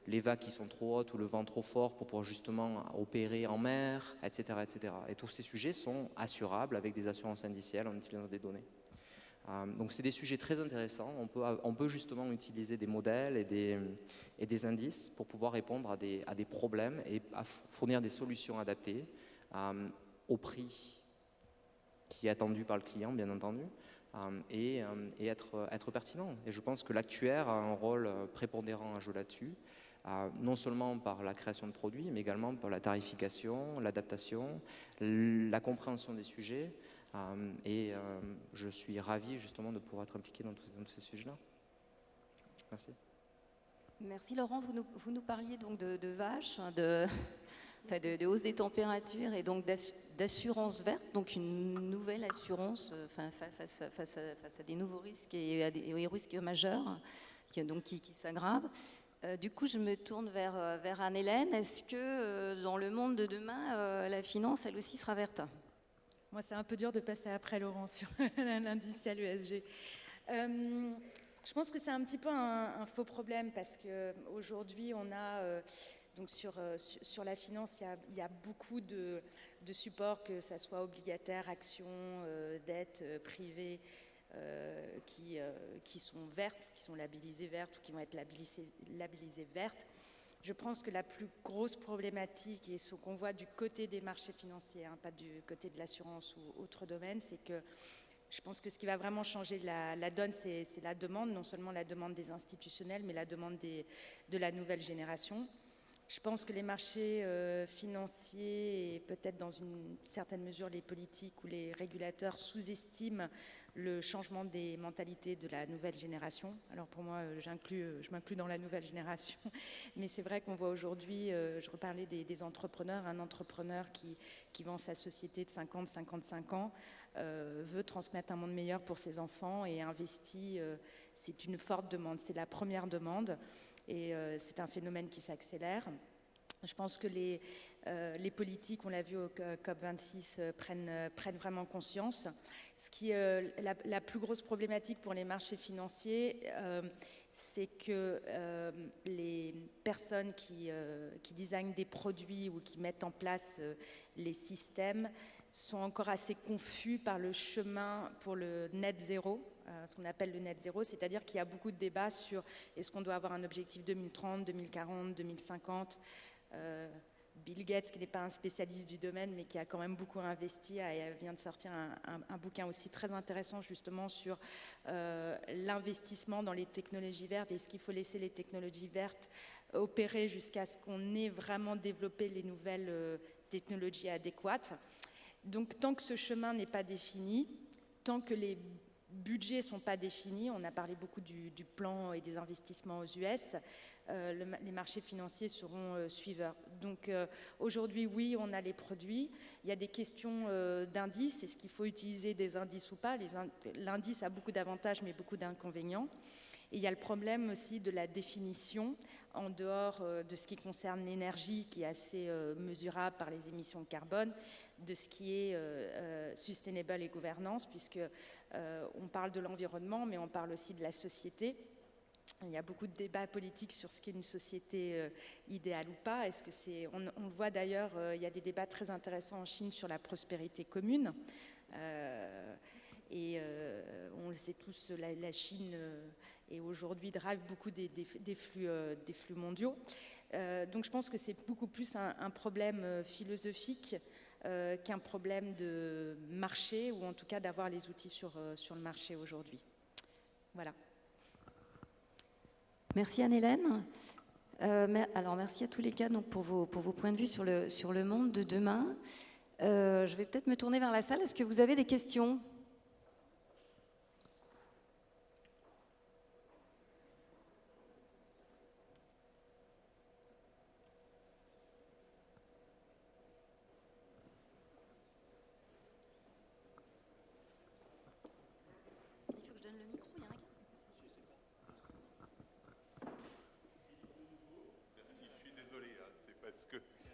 les vagues qui sont trop hautes ou le vent trop fort pour pouvoir justement opérer en mer, etc., etc. Et tous ces sujets sont assurables avec des assurances indicielles en utilisant des données. Donc c'est des sujets très intéressants. On peut justement utiliser des modèles et des indices pour pouvoir répondre à des problèmes et à fournir des solutions adaptées au prix qui est attendu par le client, bien entendu, et être pertinent. Et je pense que l'actuaire a un rôle prépondérant à jouer là-dessus, non seulement par la création de produits, mais également par la tarification, l'adaptation, la compréhension des sujets. Et je suis ravi justement de pouvoir être impliqué dans tous ces sujets-là. Merci. Merci Laurent, vous nous parliez donc de vaches, de hausse des températures et donc d'assurance verte, donc une nouvelle assurance face à des nouveaux risques et à des risques majeurs qui s'aggravent. Du coup, je me tourne vers Anne-Hélène. Est-ce que dans le monde de demain, la finance, elle aussi, sera verte ? Moi, c'est un peu dur de passer après Laurent sur l'indiciel ESG. Je pense que c'est un petit peu un faux problème parce qu'aujourd'hui, on a, donc sur la finance, il y a beaucoup de supports, que ça soit obligataire, actions, dettes privées, qui sont vertes, qui sont labellisées vertes ou qui vont être labellisées vertes. Je pense que la plus grosse problématique, et ce qu'on voit du côté des marchés financiers, pas du côté de l'assurance ou autre domaine, c'est que Je pense que ce qui va vraiment changer la donne, c'est la demande, non seulement la demande des institutionnels, mais la demande de la nouvelle génération. Je pense que les marchés financiers et peut-être dans une certaine mesure les politiques ou les régulateurs sous-estiment le changement des mentalités de la nouvelle génération. Alors pour moi, je m'inclus dans la nouvelle génération, mais c'est vrai qu'on voit aujourd'hui, je reparlais des entrepreneurs, un entrepreneur qui vend sa société de 50-55 ans, veut transmettre un monde meilleur pour ses enfants et investit, c'est une forte demande, c'est la première demande. Et c'est un phénomène qui s'accélère. Je pense que les politiques, on l'a vu au COP26, prennent vraiment conscience. Ce qui est la plus grosse problématique pour les marchés financiers, c'est que les personnes qui designent des produits ou qui mettent en place les systèmes sont encore assez confus par le chemin pour le net zéro, ce qu'on appelle le net zéro, c'est-à-dire qu'il y a beaucoup de débats sur est-ce qu'on doit avoir un objectif 2030, 2040, 2050. Bill Gates, qui n'est pas un spécialiste du domaine, mais qui a quand même beaucoup investi, vient de sortir un bouquin aussi très intéressant justement sur l'investissement dans les technologies vertes. Est-ce qu'il faut laisser les technologies vertes opérer jusqu'à ce qu'on ait vraiment développé les nouvelles technologies adéquates? Donc tant que ce chemin n'est pas défini, tant que les budgets ne sont pas définis, on a parlé beaucoup du plan et des investissements aux US, les marchés financiers seront suiveurs. Donc aujourd'hui, oui, on a les produits. Il y a des questions d'indices. Est-ce qu'il faut utiliser des indices ou pas? L'indice a beaucoup d'avantages, mais beaucoup d'inconvénients. Et il y a le problème aussi de la définition en dehors de ce qui concerne l'énergie, qui est assez mesurable par les émissions de carbone, de ce qui est sustainable et gouvernance, puisque on parle de l'environnement, mais on parle aussi de la société. Il y a beaucoup de débats politiques sur ce qu'est une société idéale ou pas. Est-ce que c'est, on le voit d'ailleurs, il y a des débats très intéressants en Chine sur la prospérité commune. Et on le sait tous, la Chine est aujourd'hui drive beaucoup des flux mondiaux. Donc je pense que c'est beaucoup plus un problème philosophique qu'un problème de marché, ou en tout cas d'avoir les outils sur le marché aujourd'hui. Voilà. Merci Anne-Hélène. Alors merci à tous les cas donc, pour vos points de vue sur le monde de demain. Je vais peut-être me tourner vers la salle. Est-ce que vous avez des questions ?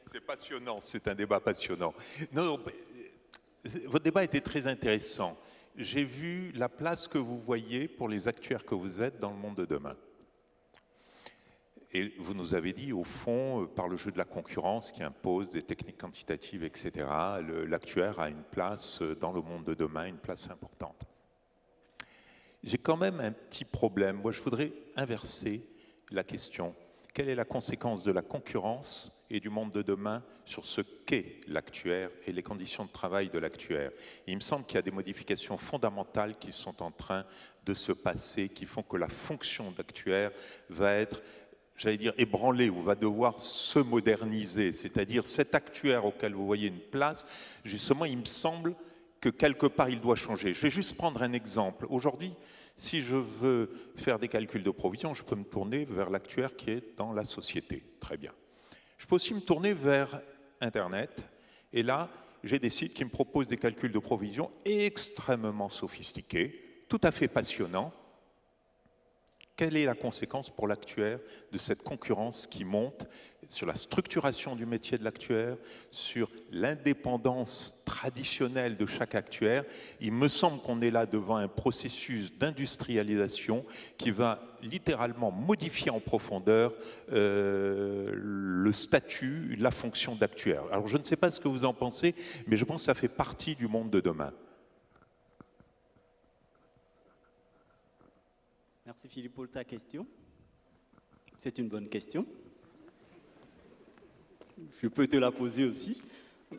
C'est passionnant, c'est un débat passionnant. Non, votre débat était très intéressant. J'ai vu la place que vous voyez pour les actuaires que vous êtes dans le monde de demain. Et vous nous avez dit, au fond, par le jeu de la concurrence qui impose des techniques quantitatives, etc., l'actuaire a une place dans le monde de demain, une place importante. J'ai quand même un petit problème. Moi, je voudrais inverser la question. Quelle est la conséquence de la concurrence et du monde de demain sur ce qu'est l'actuaire et les conditions de travail de l'actuaire? Il me semble qu'il y a des modifications fondamentales qui sont en train de se passer, qui font que la fonction d'actuaire va être, j'allais dire, ébranlée ou va devoir se moderniser. C'est-à-dire cet actuaire auquel vous voyez une place, justement, il me semble que quelque part il doit changer. Je vais juste prendre un exemple. Aujourd'hui, si je veux faire des calculs de provision, je peux me tourner vers l'actuaire qui est dans la société. Très bien. Je peux aussi me tourner vers Internet. Et là, j'ai des sites qui me proposent des calculs de provision extrêmement sophistiqués, tout à fait passionnants. Quelle est la conséquence pour l'actuaire de cette concurrence qui monte sur la structuration du métier de l'actuaire, sur l'indépendance traditionnelle de chaque actuaire? Il me semble qu'on est là devant un processus d'industrialisation qui va littéralement modifier en profondeur le statut, la fonction d'actuaire. Alors je ne sais pas ce que vous en pensez, mais je pense que ça fait partie du monde de demain. Merci Philippe pour ta question. C'est une bonne question. Je peux te la poser aussi.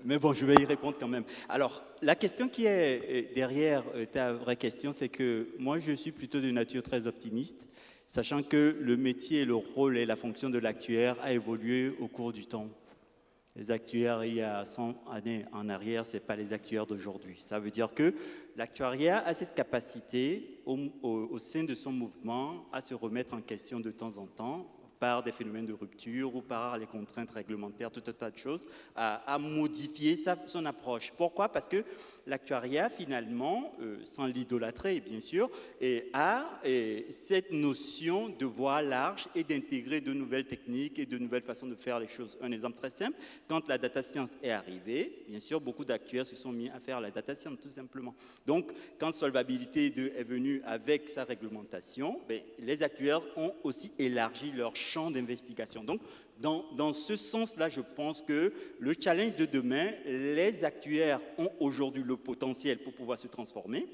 Mais bon, je vais y répondre quand même. Alors, la question qui est derrière ta vraie question, c'est que moi, je suis plutôt de nature très optimiste, sachant que le métier, le rôle et la fonction de l'actuaire a évolué au cours du temps. Les actuaires, il y a 100 années en arrière, ce n'est pas les actuaires d'aujourd'hui. Ça veut dire que l'actuariat a cette capacité, au sein de son mouvement, à se remettre en question de temps en temps, par des phénomènes de rupture ou par les contraintes réglementaires, tout un tas de choses, à modifier son approche. Pourquoi? Parce que l'actuariat, finalement, sans l'idolâtrer, bien sûr, a cette notion de voir large et d'intégrer de nouvelles techniques et de nouvelles façons de faire les choses. Un exemple très simple, quand la data science est arrivée, bien sûr, beaucoup d'actuaires se sont mis à faire la data science, tout simplement. Donc, quand Solvabilité 2 est venue avec sa réglementation, les actuaires ont aussi élargi leur champ d'investigation. Donc, dans ce sens-là, je pense que le challenge de demain, les actuaires ont aujourd'hui le potentiel pour pouvoir se transformer.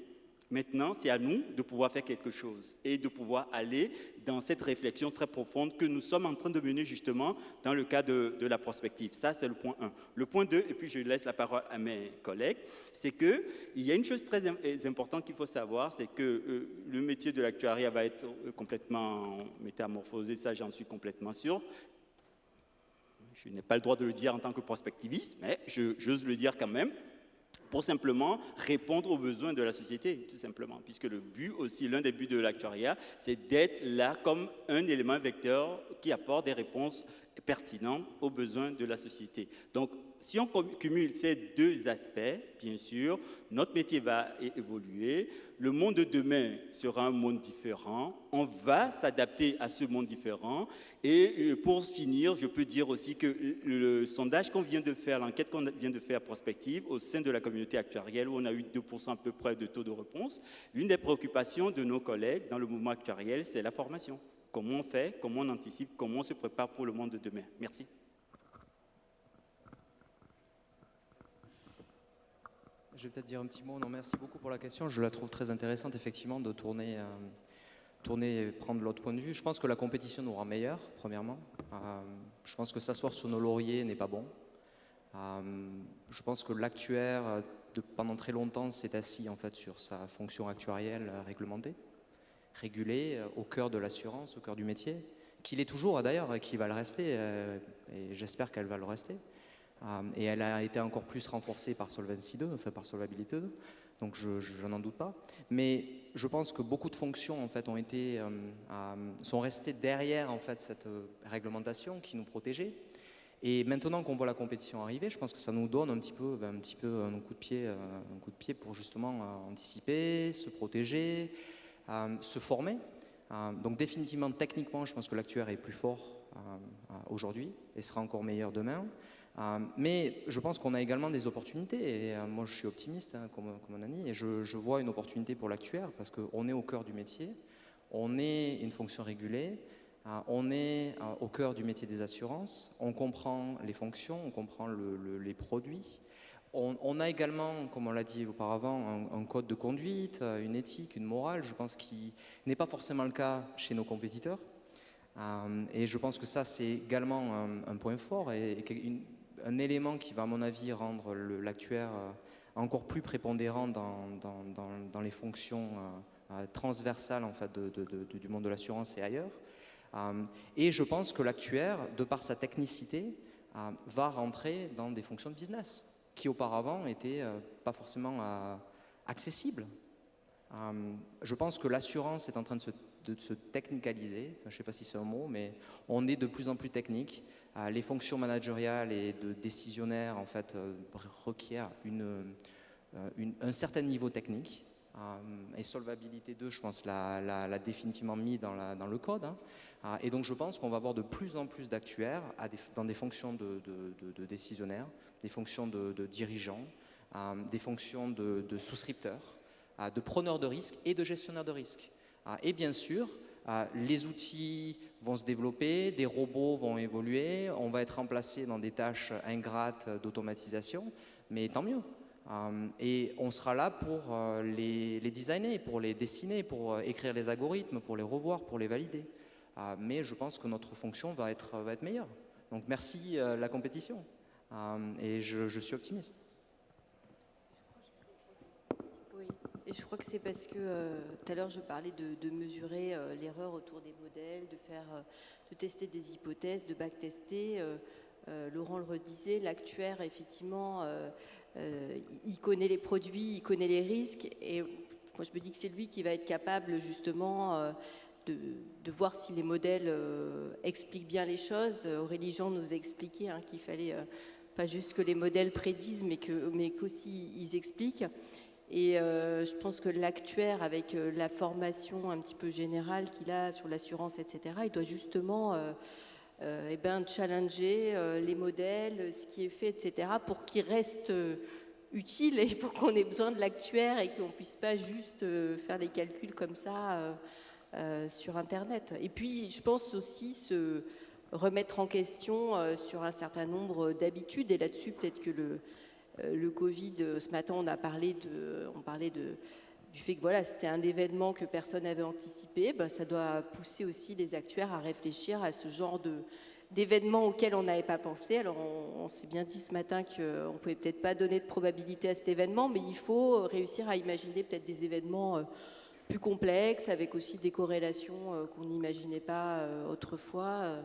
Maintenant, c'est à nous de pouvoir faire quelque chose et de pouvoir aller dans cette réflexion très profonde que nous sommes en train de mener justement dans le cadre de la prospective. Ça, c'est le point 1. Le point 2, et puis je laisse la parole à mes collègues, c'est qu'il y a une chose très importante qu'il faut savoir, c'est que le métier de l'actuariat va être complètement métamorphosé, ça j'en suis complètement sûr. Je n'ai pas le droit de le dire en tant que prospectiviste, mais j'ose le dire quand même, pour simplement répondre aux besoins de la société, tout simplement. Puisque le but aussi, l'un des buts de l'actuariat, c'est d'être là comme un élément vecteur qui apporte des réponses pertinentes aux besoins de la société. Donc, si on cumule ces deux aspects, bien sûr, notre métier va évoluer, le monde de demain sera un monde différent, on va s'adapter à ce monde différent. Et pour finir, je peux dire aussi que le sondage qu'on vient de faire, l'enquête qu'on vient de faire à Prospective, au sein de la communauté actuarielle, où on a eu 2% à peu près de taux de réponse, l'une des préoccupations de nos collègues dans le mouvement actuariel, c'est la formation. Comment on fait, comment on anticipe, comment on se prépare pour le monde de demain. Merci. Je vais peut-être dire un petit mot. Non, merci beaucoup pour la question. Je la trouve très intéressante, effectivement, de tourner et prendre l'autre point de vue. Je pense que la compétition nous rend meilleurs, premièrement. Je pense que s'asseoir sur nos lauriers n'est pas bon. Je pense que l'actuaire, pendant très longtemps, s'est assis en fait, sur sa fonction actuarielle réglementée, régulée, au cœur de l'assurance, au cœur du métier, qu'il est toujours d'ailleurs et qui va le rester, et j'espère qu'elle va le rester. Et elle a été encore plus renforcée par Solvency 2, enfin par Solvabilité 2, donc je n'en doute pas. Mais je pense que beaucoup de fonctions en fait, sont restées derrière en fait, cette réglementation qui nous protégeait. Et maintenant qu'on voit la compétition arriver, je pense que ça nous donne un petit peu un coup de pied pour justement anticiper, se protéger, se former. Donc définitivement, techniquement, je pense que l'actuaire est plus fort aujourd'hui et sera encore meilleur demain. Mais je pense qu'on a également des opportunités et moi je suis optimiste comme Annie et je vois une opportunité pour l'actuaire parce qu'on est au cœur du métier, on est une fonction régulée, on est au cœur du métier des assurances, on comprend les fonctions, on comprend les produits. On a également, comme on l'a dit auparavant, un code de conduite, une éthique, une morale, je pense qui n'est pas forcément le cas chez nos compétiteurs. Et je pense que ça c'est également un point fort et un élément qui va à mon avis rendre l'actuaire encore plus prépondérant dans les fonctions transversales en fait, du monde de l'assurance et ailleurs. Et je pense que l'actuaire, de par sa technicité, va rentrer dans des fonctions de business qui auparavant n'étaient pas forcément accessibles. Je pense que l'assurance est en train de se technicaliser, enfin, je ne sais pas si c'est un mot, mais on est de plus en plus technique. Les fonctions managériales et de décisionnaires en fait, requièrent un certain niveau technique. Et Solvabilité 2, je pense, l'a définitivement mis dans le code. Et donc je pense qu'on va avoir de plus en plus d'actuaires dans des fonctions de décisionnaires, des fonctions de dirigeants, des fonctions de souscripteurs, de preneurs de risques et de gestionnaires de risques. Et bien sûr, les outils vont se développer, des robots vont évoluer, on va être remplacé dans des tâches ingrates d'automatisation, mais tant mieux. Et on sera là pour les designer, pour les dessiner, pour écrire les algorithmes, pour les revoir, pour les valider. Mais je pense que notre fonction va être meilleure. Donc merci la compétition. Et je suis optimiste. Oui, et je crois que c'est parce que tout à l'heure je parlais de mesurer l'erreur autour des modèles, de tester des hypothèses, de backtester. Laurent le redisait, l'actuaire effectivement, il connaît les produits, il connaît les risques, et moi je me dis que c'est lui qui va être capable justement de voir si les modèles expliquent bien les choses. Aurélie Jean nous a expliqué qu'il fallait pas juste que les modèles prédisent, mais qu'aussi ils expliquent. Et je pense que l'actuaire, avec la formation un petit peu générale qu'il a sur l'assurance, etc., il doit justement challenger les modèles, ce qui est fait, etc., pour qu'ils restent utiles et pour qu'on ait besoin de l'actuaire et qu'on ne puisse pas juste faire des calculs comme ça sur Internet. Et puis, je pense aussi se remettre en question sur un certain nombre d'habitudes. Et là-dessus, peut-être que le Covid, ce matin, on parlait du fait que voilà, c'était un événement que personne n'avait anticipé. Ça doit pousser aussi les actuaires à réfléchir à ce genre d'événements auxquels on n'avait pas pensé. Alors, on s'est bien dit ce matin qu'on ne pouvait peut-être pas donner de probabilité à cet événement, mais il faut réussir à imaginer peut-être des événements plus complexes, avec aussi des corrélations qu'on n'imaginait pas autrefois,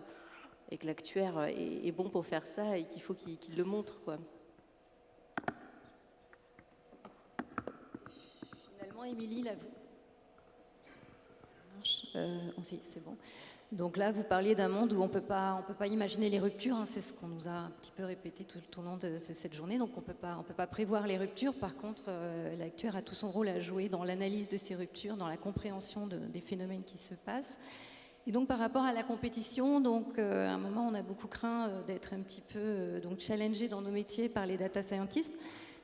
et que l'actuaire est bon pour faire ça et qu'il faut qu'il le montre, quoi. Finalement, Émilie, là, c'est bon. Donc là, vous parliez d'un monde où on peut pas imaginer les ruptures. C'est ce qu'on nous a un petit peu répété tout au long de cette journée. Donc on peut pas prévoir les ruptures. Par contre, l'actuaire a tout son rôle à jouer dans l'analyse de ces ruptures, dans la compréhension des phénomènes qui se passent. Et donc par rapport à la compétition, donc à un moment, on a beaucoup craint d'être un petit peu challengé dans nos métiers par les data scientists.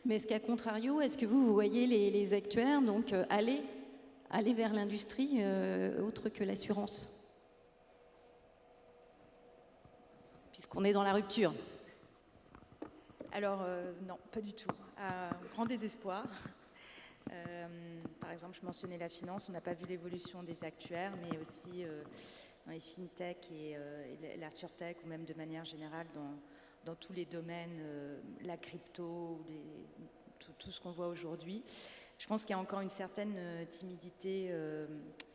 Mais est-ce qu'à contrario, est-ce que vous voyez les actuaires aller vers l'industrie autre que l'assurance ? Puisqu'on est dans la rupture. Alors non, pas du tout. Grand désespoir. Par exemple, je mentionnais la finance, on n'a pas vu l'évolution des actuaires, mais aussi dans les fintech et la surtech, ou même de manière générale dans tous les domaines, la crypto, tout ce qu'on voit aujourd'hui. Je pense qu'il y a encore une certaine timidité,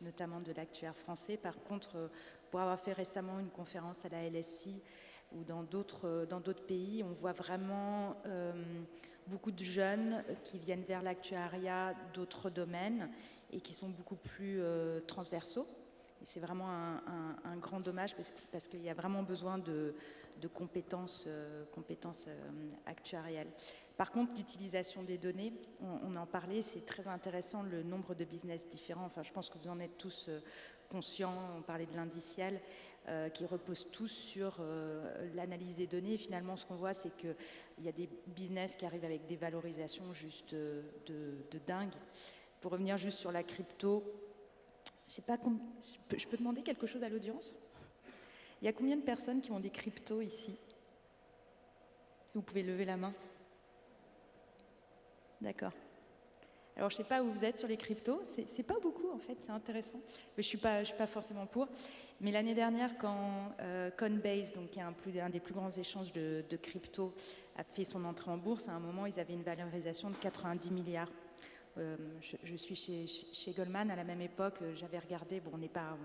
notamment de l'actuaire français. Par contre, pour avoir fait récemment une conférence à la LSI, ou dans d'autres pays, on voit vraiment beaucoup de jeunes qui viennent vers l'actuariat d'autres domaines et qui sont beaucoup plus transversaux. Et c'est vraiment un grand dommage parce qu'il y a vraiment besoin de compétences actuarielles. Par contre, l'utilisation des données, on en parlait, c'est très intéressant, le nombre de business différents. Enfin, je pense que vous en êtes tous conscients. On parlait de l'indiciel, qui reposent tous sur l'analyse des données. Et finalement, ce qu'on voit, c'est qu'il y a des business qui arrivent avec des valorisations juste de dingue. Pour revenir juste sur la crypto, je peux demander quelque chose à l'audience ? Il y a combien de personnes qui ont des cryptos ici ? Vous pouvez lever la main. D'accord. Alors, je ne sais pas où vous êtes sur les cryptos. C'est pas beaucoup, en fait. C'est intéressant. Mais je suis pas forcément pour. Mais l'année dernière, quand Coinbase, donc qui est un des plus grands échanges de crypto, a fait son entrée en bourse, à un moment, ils avaient une valorisation de 90 milliards. Je suis chez Goldman à la même époque. J'avais regardé. Bon, on n'est pas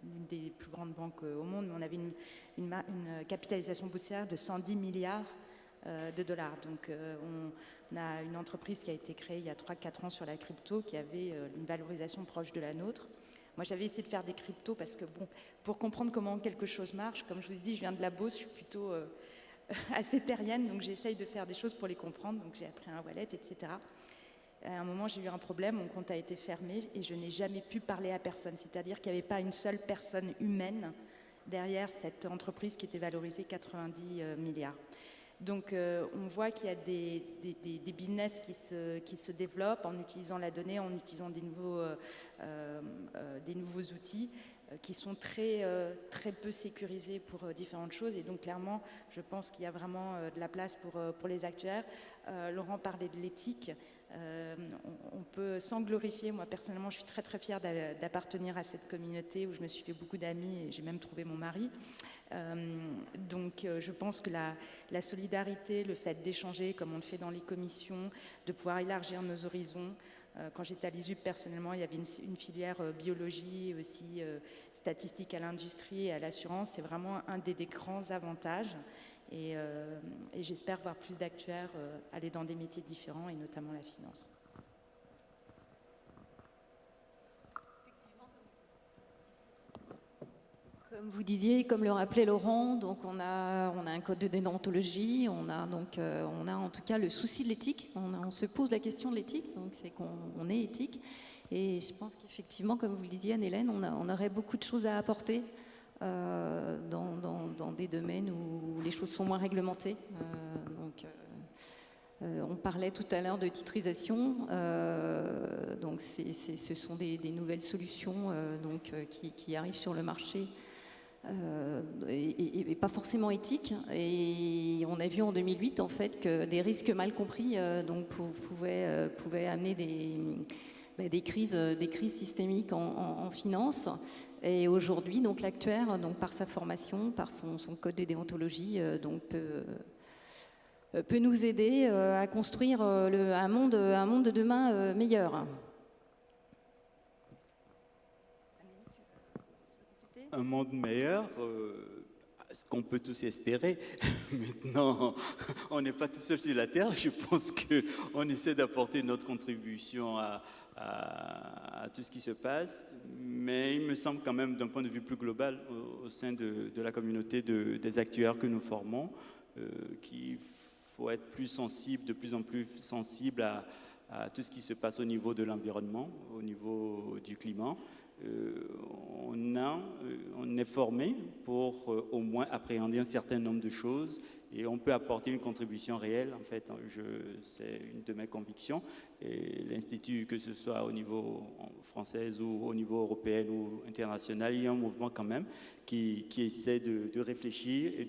une des plus grandes banques au monde, mais on avait une capitalisation boursière de 110 milliards de dollars. Donc, on a une entreprise qui a été créée il y a 3-4 ans sur la crypto qui avait une valorisation proche de la nôtre. Moi, j'avais essayé de faire des cryptos parce que, pour comprendre comment quelque chose marche, comme je vous ai dit, je viens de la Beauce, je suis plutôt assez terrienne, donc j'essaye de faire des choses pour les comprendre. Donc, j'ai appris un wallet, etc. À un moment, j'ai eu un problème, mon compte a été fermé et je n'ai jamais pu parler à personne. C'est-à-dire qu'il n'y avait pas une seule personne humaine derrière cette entreprise qui était valorisée 90 milliards. Donc, on voit qu'il y a des business qui se développent en utilisant la donnée, en utilisant des nouveaux outils qui sont très peu sécurisés pour différentes choses. Et donc, clairement, je pense qu'il y a vraiment de la place pour les actuaires. Laurent parlait de l'éthique. On peut s'en glorifier. Moi, personnellement, je suis très très fière d'appartenir à cette communauté où je me suis fait beaucoup d'amis et j'ai même trouvé mon mari. Donc, je pense que la solidarité, le fait d'échanger comme on le fait dans les commissions, de pouvoir élargir nos horizons. Quand j'étais à l'ISUP, personnellement, il y avait une filière biologie, aussi statistique à l'industrie et à l'assurance. C'est vraiment un des grands avantages. Et j'espère voir plus d'actuaires aller dans des métiers différents, et notamment la finance. Comme vous disiez, comme le rappelait Laurent, donc on a un code de déontologie, on a en tout cas le souci de l'éthique, on se pose la question de l'éthique, donc c'est qu'on est éthique. Et je pense qu'effectivement, comme vous le disiez, Anne-Hélène, on aurait beaucoup de choses à apporter dans des domaines où les choses sont moins réglementées. On parlait tout à l'heure de titrisation, donc ce sont des nouvelles solutions qui arrivent sur le marché et pas forcément éthiques. Et on a vu en 2008 en fait que des risques mal compris pouvaient amener des crises systémiques en finance. Et aujourd'hui, donc l'actuaire, donc par sa formation, par son code de déontologie, peut nous aider à construire un monde de demain meilleur. Un monde meilleur, ce qu'on peut tous espérer. Maintenant, on n'est pas tout seul sur la Terre. Je pense qu'on essaie d'apporter notre contribution à tout ce qui se passe. Mais il me semble quand même, d'un point de vue plus global, au sein de la communauté des actuaires que nous formons, qu'il faut être de plus en plus sensible à tout ce qui se passe au niveau de l'environnement, au niveau du climat. On est formé pour au moins appréhender un certain nombre de choses et on peut apporter une contribution réelle. En fait, c'est une de mes convictions. Et l'Institut, que ce soit au niveau français ou au niveau européen ou international, il y a un mouvement quand même qui essaie de réfléchir et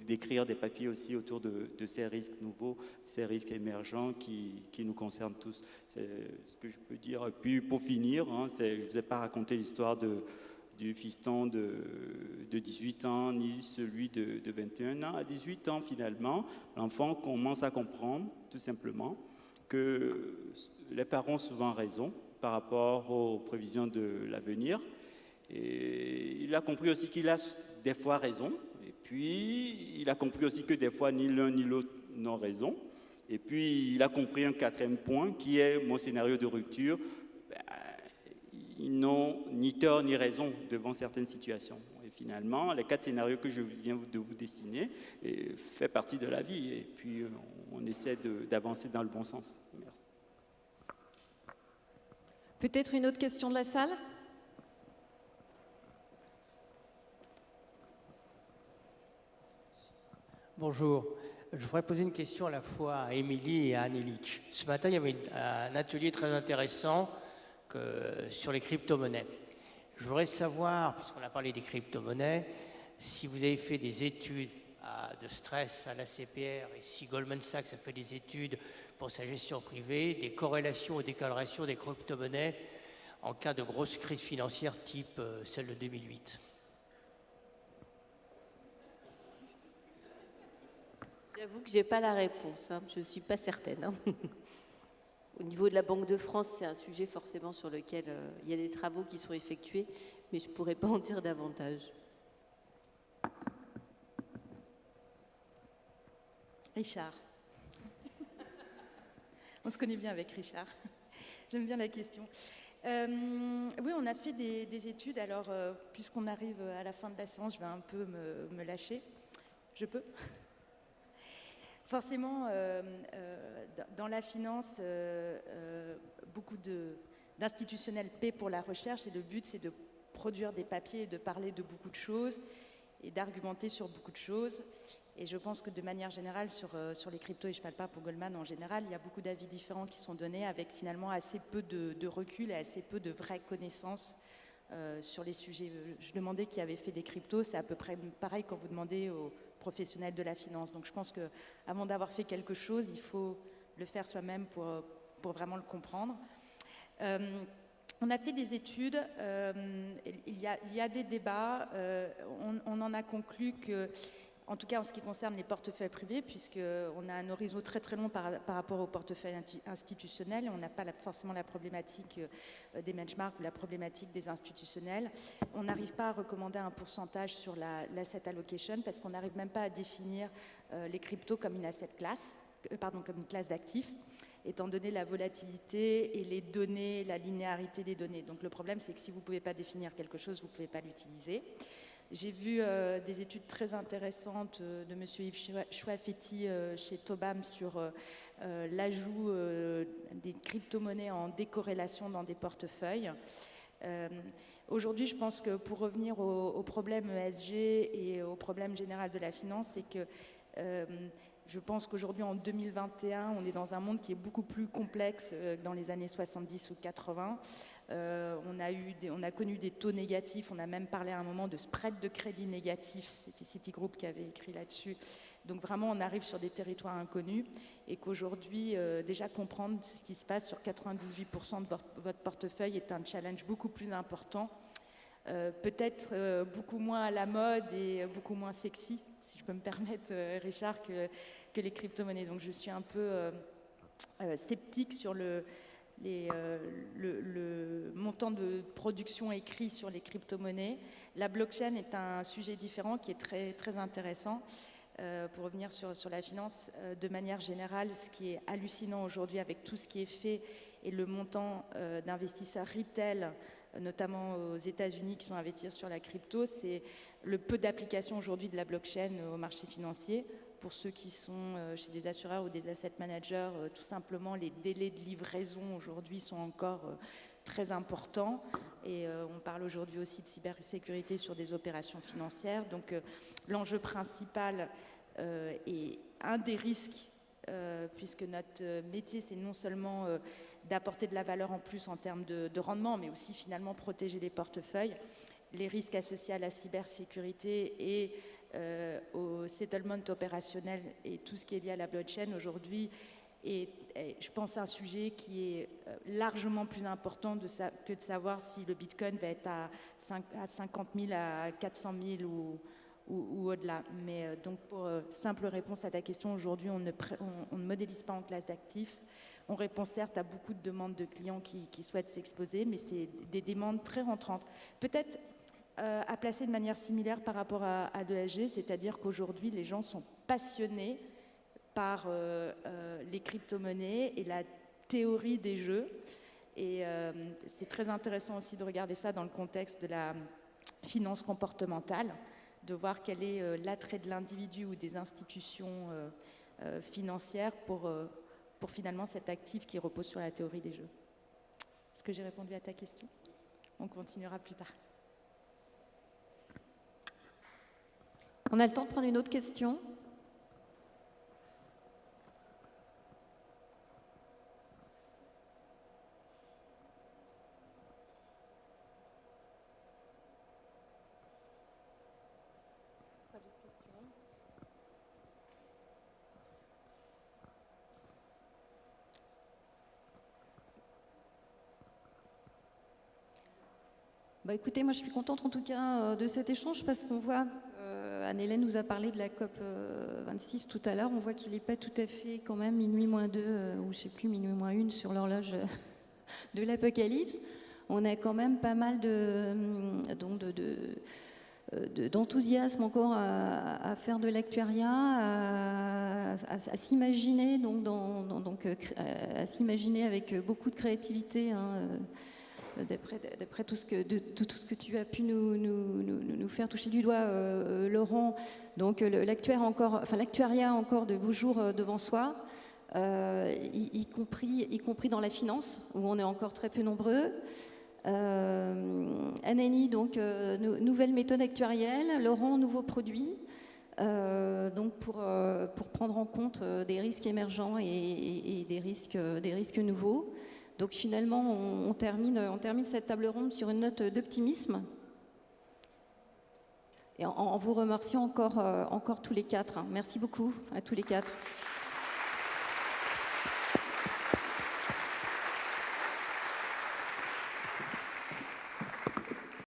d'écrire des papiers aussi autour de ces risques nouveaux, ces risques émergents qui nous concernent tous. C'est ce que je peux dire. Et puis pour finir, je ne vous ai pas raconté l'histoire du fiston de 18 ans ni celui de 21 ans. À 18 ans, finalement, l'enfant commence à comprendre tout simplement que les parents ont souvent raison par rapport aux prévisions de l'avenir. Et il a compris aussi qu'il a des fois raison. Et puis, il a compris aussi que des fois, ni l'un ni l'autre n'ont raison. Et puis, il a compris un quatrième point qui est mon scénario de rupture. Ils n'ont ni tort ni raison devant certaines situations. Et finalement, les 4 scénarios que je viens de vous dessiner fait partie de la vie. Et puis, on essaie d'avancer dans le bon sens. Merci. Peut-être une autre question de la salle ? Bonjour. Je voudrais poser une question à la fois à Émilie et à Anne Illich. Ce matin, il y avait un atelier très intéressant sur les crypto-monnaies. Je voudrais savoir, puisqu'on a parlé des crypto-monnaies, si vous avez fait des études de stress à la CPR et si Goldman Sachs a fait des études pour sa gestion privée, des corrélations ou décorrélations des crypto-monnaies en cas de grosse crise financière type celle de 2008. J'avoue que je n'ai pas la réponse, je ne suis pas certaine. Au niveau de la Banque de France, c'est un sujet forcément sur lequel il y a des travaux qui sont effectués, mais je ne pourrais pas en dire davantage. Richard. On se connaît bien avec Richard. J'aime bien la question. Oui, on a fait des études. Alors, puisqu'on arrive à la fin de la séance, je vais un peu me lâcher. Je peux ? Forcément, dans la finance, beaucoup d'institutionnels paient pour la recherche et le but, c'est de produire des papiers et de parler de beaucoup de choses et d'argumenter sur beaucoup de choses. Et je pense que de manière générale, sur les cryptos, et je ne parle pas pour Goldman en général, il y a beaucoup d'avis différents qui sont donnés avec finalement assez peu de recul et assez peu de vraies connaissances sur les sujets. Je demandais qui avait fait des cryptos, c'est à peu près pareil quand vous demandez aux professionnels de la finance. Donc je pense qu'avant d'avoir fait quelque chose, il faut le faire soi-même pour vraiment le comprendre. On a fait des études, il y a des débats, on en a conclu que, en tout cas en ce qui concerne les portefeuilles privés, puisqu'on a un horizon très très long par rapport aux portefeuilles institutionnels, on n'a pas forcément la problématique des benchmarks ou la problématique des institutionnels. On n'arrive pas à recommander un pourcentage sur l'asset allocation parce qu'on n'arrive même pas à définir les cryptos comme une asset class, comme une classe d'actifs, étant donné la volatilité et les données, la linéarité des données. Donc le problème, c'est que si vous ne pouvez pas définir quelque chose, vous ne pouvez pas l'utiliser. J'ai vu des études très intéressantes de M. Yves Chouafetti chez Tobam sur l'ajout des crypto-monnaies en décorrélation dans des portefeuilles. Aujourd'hui, je pense que pour revenir au problème ESG et au problème général de la finance, c'est que je pense qu'aujourd'hui, en 2021, on est dans un monde qui est beaucoup plus complexe que dans les années 70 ou 80. On a connu des taux négatifs, on a même parlé à un moment de spread de crédit négatif, c'était Citigroup qui avait écrit là-dessus. Donc vraiment, on arrive sur des territoires inconnus et qu'aujourd'hui, déjà comprendre ce qui se passe sur 98% de votre portefeuille est un challenge beaucoup plus important. Peut-être beaucoup moins à la mode et beaucoup moins sexy, si je peux me permettre, Richard, que les crypto-monnaies. Donc je suis un peu sceptique sur le montant de production écrit sur les crypto-monnaies. La blockchain est un sujet différent qui est très, très intéressant. Pour revenir sur la finance, de manière générale, ce qui est hallucinant aujourd'hui avec tout ce qui est fait et le montant d'investisseurs retail, notamment aux États-Unis qui sont investis sur la crypto, c'est le peu d'application aujourd'hui de la blockchain au marché financier. Pour ceux qui sont chez des assureurs ou des asset managers, tout simplement, les délais de livraison aujourd'hui sont encore très importants. Et on parle aujourd'hui aussi de cybersécurité sur des opérations financières. Donc l'enjeu principal et un des risques, puisque notre métier, c'est non seulement d'apporter de la valeur en plus en termes de rendement, mais aussi finalement protéger les portefeuilles, les risques associés à la cybersécurité et au settlement opérationnel et tout ce qui est lié à la blockchain aujourd'hui est, je pense, un sujet qui est largement plus important que de savoir si le Bitcoin va être à 50 000, à 400 000 ou au-delà. Mais donc, pour simple réponse à ta question, aujourd'hui, on ne modélise pas en classe d'actifs. On répond certes à beaucoup de demandes de clients qui souhaitent s'exposer, mais c'est des demandes très rentrantes. Peut-être à placer de manière similaire par rapport à l'ESG, c'est-à-dire qu'aujourd'hui, les gens sont passionnés par les crypto-monnaies et la théorie des jeux. Et c'est très intéressant aussi de regarder ça dans le contexte de la finance comportementale, de voir quel est l'attrait de l'individu ou des institutions financières pour finalement cet actif qui repose sur la théorie des jeux. Est-ce que j'ai répondu à ta question? On continuera plus tard. On a le temps de prendre une autre question. Bah écoutez, moi je suis contente en tout cas de cet échange parce qu'on voit, Anne-Hélène nous a parlé de la COP 26 tout à l'heure, on voit qu'il n'est pas tout à fait quand même minuit moins 2 ou je sais plus minuit moins 1 sur l'horloge de l'apocalypse. On a quand même pas mal d'enthousiasme encore à faire de l'actuariat, à s'imaginer à s'imaginer avec beaucoup de créativité. D'après tout ce que tu as pu nous faire toucher du doigt, Laurent, donc l'actuariat a encore de beaux jours devant soi, y compris dans la finance, où on est encore très peu nombreux. Anani, donc nouvelle méthode actuarielle, Laurent, nouveaux produits, donc pour prendre en compte des risques émergents et des risques nouveaux. Donc finalement, on termine cette table ronde sur une note d'optimisme. Et en vous remerciant encore tous les quatre. Merci beaucoup à tous les quatre.